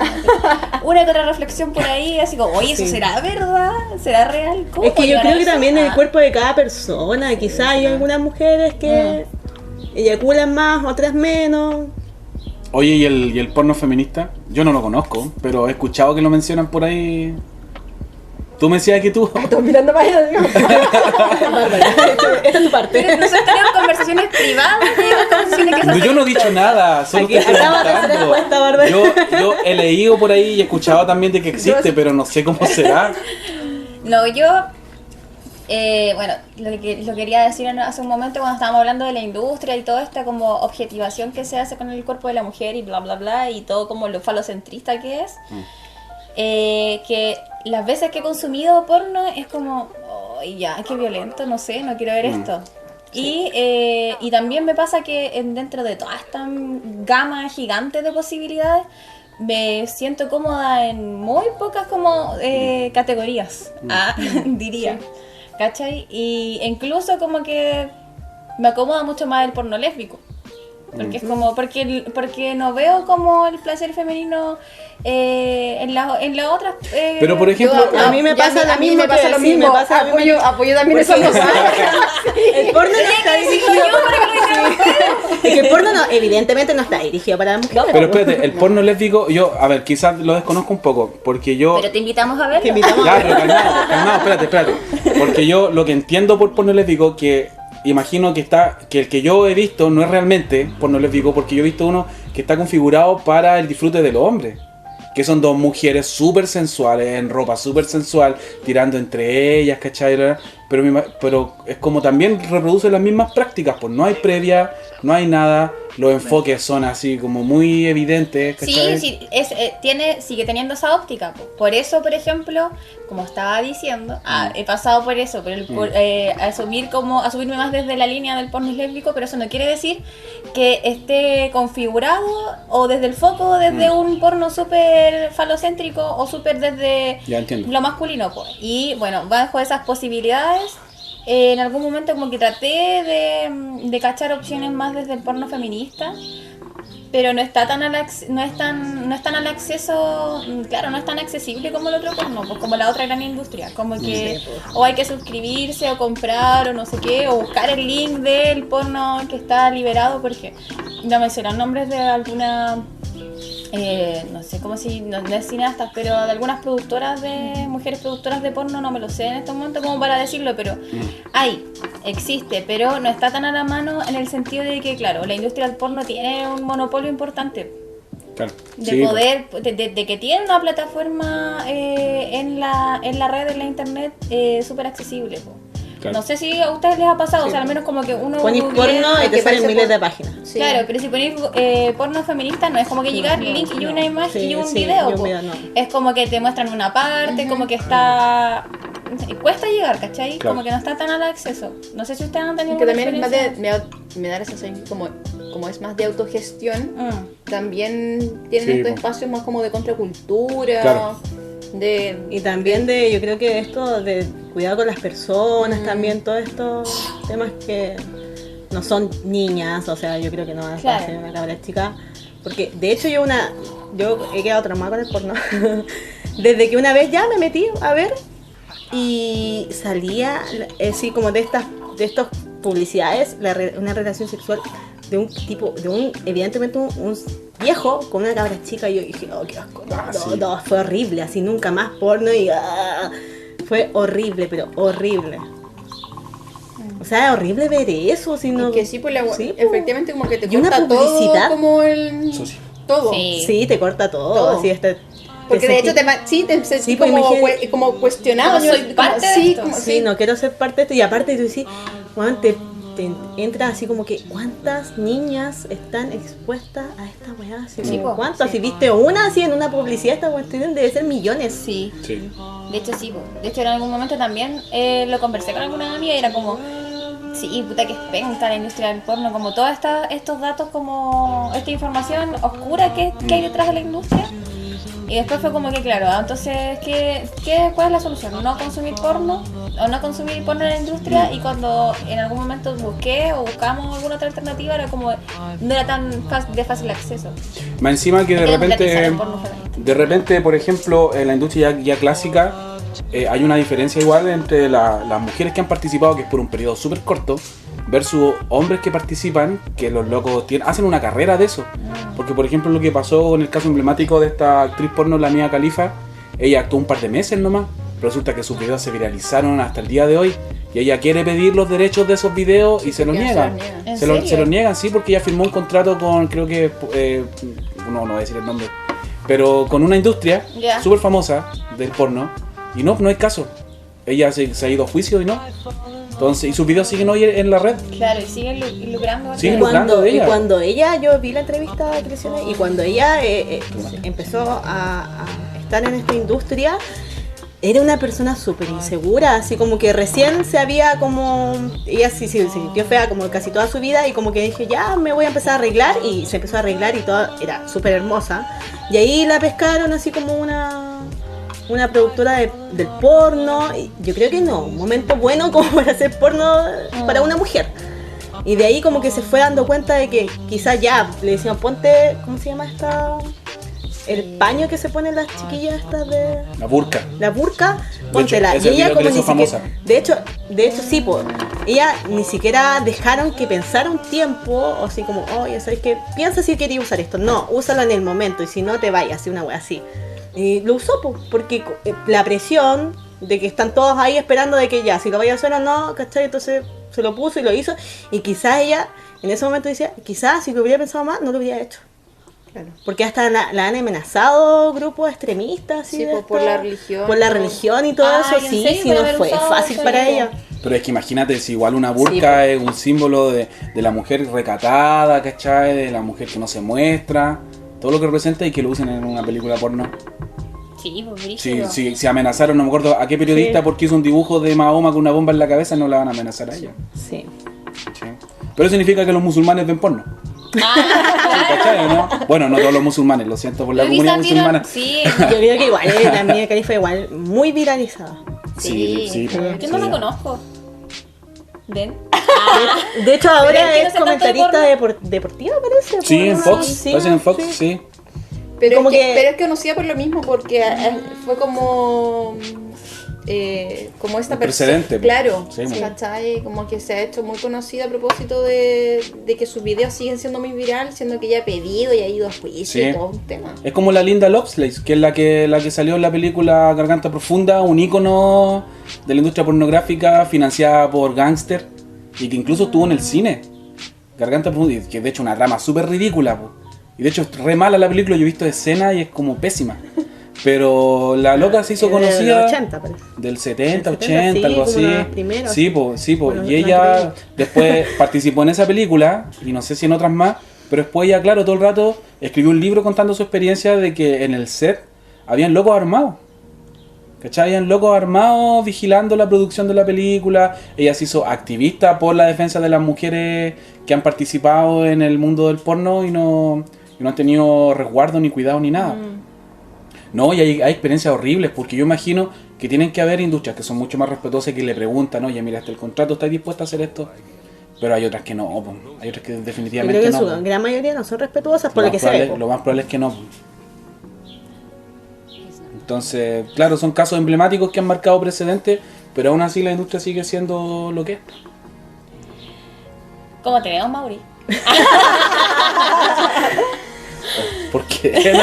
Una que otra reflexión por ahí, así como, oye, ¿eso Sí. será verdad? ¿Será real? ¿Cómo Es que yo llegar a creo que eso? también el Ah. cuerpo de cada persona, quizás hay algunas mujeres que eyaculan más, otras menos. Oye, ¿y el porno feminista? Yo no lo conozco, pero he escuchado que lo mencionan por ahí. Tú me decías que tú... Estoy mirando para allá, digo. Bárbara, esta es tu parte. Pero nosotros tenemos conversaciones privadas y otras conversaciones que se Yo no he dicho nada, solo Aquí, estoy acabas de hacer preguntando. respuesta, Bárbara. Yo he leído por ahí y he escuchado también de que existe, pero no sé cómo será. No, yo, bueno, lo quería decir hace un momento cuando estábamos hablando de la industria y toda esta como objetivación que se hace con el cuerpo de la mujer y bla, bla, bla, y todo como lo falocentrista que es, que las veces que he consumido porno es como, ay, ya, qué violento, no sé, no quiero ver esto. Y también me pasa que dentro de toda esta gama gigante de posibilidades, me siento cómoda en muy pocas como categorías, diría. ¿Cachai? Y incluso como que me acomoda mucho más el porno lésbico. Porque es como, porque no veo como el placer femenino en las otras. Pero por ejemplo, A mí me pasa lo mismo me pasa que lo sí, mismo. me pasa lo mismo. Apoyo también esa Porque- cosa. El porno no está dirigido para... Es que el porno no, evidentemente no está dirigido para las mujeres. pero espérate, el porno lésbico, a ver, quizás lo desconozco un poco, porque yo... Pero te invitamos a verlo. Te invitamos Ya, pero calmado, espérate. Porque yo lo que entiendo por porno lésbico, que imagino que el que yo he visto no es realmente porno lésbico, porque yo he visto uno que está configurado para el disfrute de los hombres. Que son dos mujeres súper sensuales, en ropa súper sensual, tirando entre ellas, ¿cachai? Pero es como también reproducen las mismas prácticas, pues no hay previa, no hay nada, los enfoques son así como muy evidentes, ¿cachai? Sí, sigue teniendo esa óptica. Por eso, por ejemplo, como estaba diciendo, he pasado por eso, por asumirme más desde la línea del porno lésbico, pero eso no quiere decir que esté configurado o desde el foco, desde un porno súper falocéntrico o súper desde Ya entiendo. lo masculino. Pues. Y bueno, bajo esas posibilidades, en algún momento como que traté de cachar opciones más desde el porno feminista, pero no está tan no es tan al acceso, claro, no es tan accesible como el otro porno, pues como la otra gran industria, como que o hay que suscribirse o comprar o no sé qué, o buscar el link del porno que está liberado, porque ya mencionan nombres de alguna no sé cómo si no es cineastas, pero de algunas productoras mujeres productoras de porno, no me lo sé en este momento como para decirlo, pero existe, pero no está tan a la mano en el sentido de que, claro, la industria del porno tiene un monopolio importante Claro. de Sí, poder, de que tiene una plataforma en la red, en la internet, súper accesible. Po. Claro. No sé si a ustedes les ha pasado, o sea, al menos como que uno Ponís googlea- porno y te que salen parece miles por- de páginas. Sí. Claro, pero si ponéis porno feminista no es como que llegar link y una imagen Sí, y un sí, video, y un po. video, no. Es como que te muestran una parte, como que está cuesta llegar, ¿cachai? Claro. Como que no está tan al acceso. No sé si ustedes han tenido Que también es experiencia. más me da la sensación que como es más de autogestión, Mm. también tienen Sí, estos po. espacios más como de contracultura, Claro. de... Y también yo creo que esto de cuidado con las personas, también todos estos temas que no son niñas, o sea, yo creo que no van a Claro. ser una cabra chica. Porque de hecho yo he quedado traumada con el porno. Desde que una vez ya me metí a ver y salía así como de estas publicidades, una relación sexual de un tipo, evidentemente un viejo con una cabra chica, y yo dije, oh, qué asco, no, Sí. no, fue horrible, así nunca más porno y fue horrible, pero horrible. O sea, es horrible ver eso, si no... Y que sí, pues Sí, pues. efectivamente como que te Y una corta publicidad. todo como el... Sucio. Todo. Sí. Sí, te corta todo, Todo. así Porque de hecho te sentí Sí, pues, como, imagínate. como cuestionado. No soy como- parte de sí, esto. como- Sí, no quiero ser parte de esto. Y aparte tú decís, Juan, te entra así como que ¿cuántas niñas están expuestas a esta weá? Así Sí, como, po, ¿cuántas? sí. Si viste una así en una publicidad, esta cuestión debe ser millones. Sí. Sí. De hecho, sí. Po. De hecho, en algún momento también lo conversé con alguna amiga y era como... Sí, puta que es penca la industria del porno, como todos estos datos, como esta información oscura que hay detrás de la industria. Y después fue como que, claro, entonces, ¿cuál es la solución? No consumir porno, o no consumir porno en la industria. Y cuando en algún momento buscamos alguna otra alternativa, era como, no era tan de fácil acceso. Más encima que de Hay que democratizar repente, el porno femenino. de repente, por ejemplo, en la industria ya clásica, hay una diferencia igual entre las mujeres que han participado, que es por un periodo súper corto, versus hombres que participan, que los locos hacen una carrera de eso. Porque, por ejemplo, lo que pasó en el caso emblemático de esta actriz porno, la Mia Khalifa, ella actuó un par de meses nomás, pero resulta que sus videos se viralizaron hasta el día de hoy, y ella quiere pedir los derechos de esos videos y se los porque niegan. se los niegan. ¿En Se lo serio? niegan, sí, porque ella firmó un contrato con, creo que, no voy a decir el nombre, pero con una industria Ya. súper famosa del porno, y no hay caso. Ella se ha ido a juicio y no. Entonces, y sus videos siguen hoy en la red. Claro, y siguen lucrando. Sí, Y lucrando de y ella. cuando ella, yo vi la entrevista de Cristina, y cuando ella empezó a estar en esta industria, era una persona súper insegura, así como que recién se había como... Ella sí se sintió fea como casi toda su vida, y como que dije, ya me voy a empezar a arreglar, y se empezó a arreglar y todo, era súper hermosa. Y ahí la pescaron así como una productora del porno, y yo creo que no, un momento bueno como para hacer porno para una mujer. Y de ahí como que se fue dando cuenta de que quizás ya le decían, ponte, ¿cómo se llama esta? El paño que se ponen las chiquillas estas de La burka. la burka, De póntela. hecho, ese Y ella video como que ni le hizo siquiera, famosa. de hecho sí, pues, ella ni siquiera dejaron que pensara un tiempo, o así como, oye, ¿sabes qué? Piensa si quería usar esto. No, úsalo en el momento, y si no te vayas, así una wea así. Y lo usó, pues, porque la presión de que están todos ahí esperando de que ya, si lo vaya a hacer o no, ¿cachai? Entonces se lo puso y lo hizo. Y quizás ella, en ese momento decía, quizás si lo hubiera pensado más, no lo hubiera hecho. Claro. Porque hasta la han amenazado grupos extremistas, así Sí, de por esto, la religión. por la religión y todo Ay, eso, ¿en sí, serio? sí, Por no haber fue usado fácil eso, para digo. ella. Pero es que imagínate, si igual una burka es un símbolo de la mujer recatada, ¿cachai? De la mujer que no se muestra, todo lo que representa, y que lo usen en una película porno. Sí, pues Si brígido. si amenazaron, no me acuerdo a qué periodista Sí. porque hizo un dibujo de Mahoma con una bomba en la cabeza, no la van a amenazar a ella. Sí. Sí. Pero eso significa que los musulmanes ven porno. Ah, ¿Cachai, no? Bueno, no todos los musulmanes, lo siento por la Lo comunidad quizás vieron- musulmana. Sí. Yo creo que igual, la Mia Khalifa igual, muy viralizada. Sí, sí. Yo no la conozco. ¿Ven? De hecho Pero ahora es que no es sé tanto de comentarista deportiva, parece. Sí, por en una- Fox, sí, parece en Fox, sí. sí. Pero, Como es que, que- pero es conocida por lo mismo, porque fue como esta Precedente, persona. Claro, sí, muy. ¿cachai? Como que se ha hecho muy conocida a propósito de que sus videos siguen siendo muy viral, siendo que ella ha pedido y ha ido a juicio Sí. y todo un tema. Es como la Linda Lovelace, que es la que salió en la película Garganta Profunda, un ícono de la industria pornográfica financiada por Gangster, y que incluso estuvo en el cine. Garganta Profunda, y que de hecho una trama súper ridícula, po. Y de hecho es re mala la película, yo he visto escenas y es como pésima. Pero la loca se hizo Del conocida 80, parece. del 70, Del 80, 70, algo sí, así. como los primeros. Sí, po. Bueno, Y no ella creo. después participó en esa película, y no sé si en otras más, pero después ella, claro, todo el rato escribió un libro contando su experiencia de que en el set habían locos armados. ¿Cachai? Habían locos armados vigilando la producción de la película. Ella se hizo activista por la defensa de las mujeres que han participado en el mundo del porno y no han tenido resguardo, ni cuidado, ni nada. No, y hay experiencias horribles, porque yo imagino que tienen que haber industrias que son mucho más respetuosas y que le preguntan, oye, mira, el contrato, ¿estás dispuesta a hacer esto? Pero hay otras que no, po. Hay otras que definitivamente creo que no. su gran mayoría no son respetuosas por lo que se ve. Lo más probable es que no. Entonces, claro, son casos emblemáticos que han marcado precedentes, pero aún así la industria sigue siendo lo que es. ¿Cómo te veo, Mauri? ¿Por qué?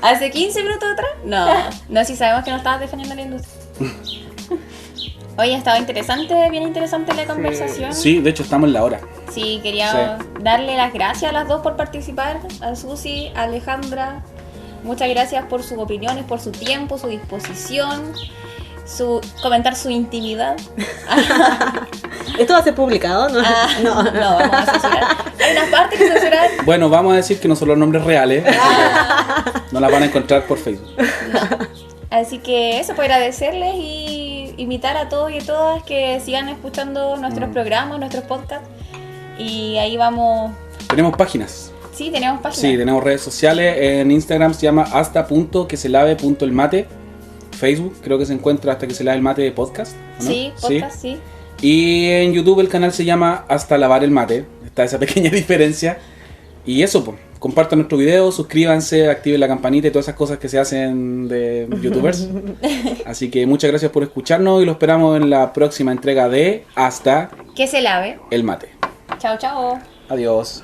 ¿Hace 15 minutos atrás? No, si sabemos que no estabas defendiendo la industria. Oye, ha estado bien interesante la conversación. Sí, de hecho estamos en la hora. Sí, quería darle las gracias a las dos por participar, a Susi, a Alejandra. Muchas gracias por sus opiniones, por su tiempo, su disposición, comentar su intimidad. ¿Esto va a ser publicado? No, no, vamos a censurar. Hay unas partes que censurar. Bueno, vamos a decir que no son los nombres reales. No las van a encontrar por Facebook. No. Así que eso, pues agradecerles y invitar a todos y a todas que sigan escuchando nuestros programas, nuestros podcasts. Y ahí vamos. Tenemos páginas. Sí, tenemos páginas. Sí, tenemos redes sociales. En Instagram se llama hasta.queselave.elmate. Facebook creo que se encuentra hasta que se lave el mate de podcast, ¿no? Sí, podcast, sí. Y en YouTube el canal se llama Hasta Lavar el Mate. Está esa pequeña diferencia. Y eso, pues, compartan nuestro video, suscríbanse, activen la campanita y todas esas cosas que se hacen de youtubers. Así que muchas gracias por escucharnos y lo esperamos en la próxima entrega de Hasta Que se lave el Mate. Chao, chao. Adiós.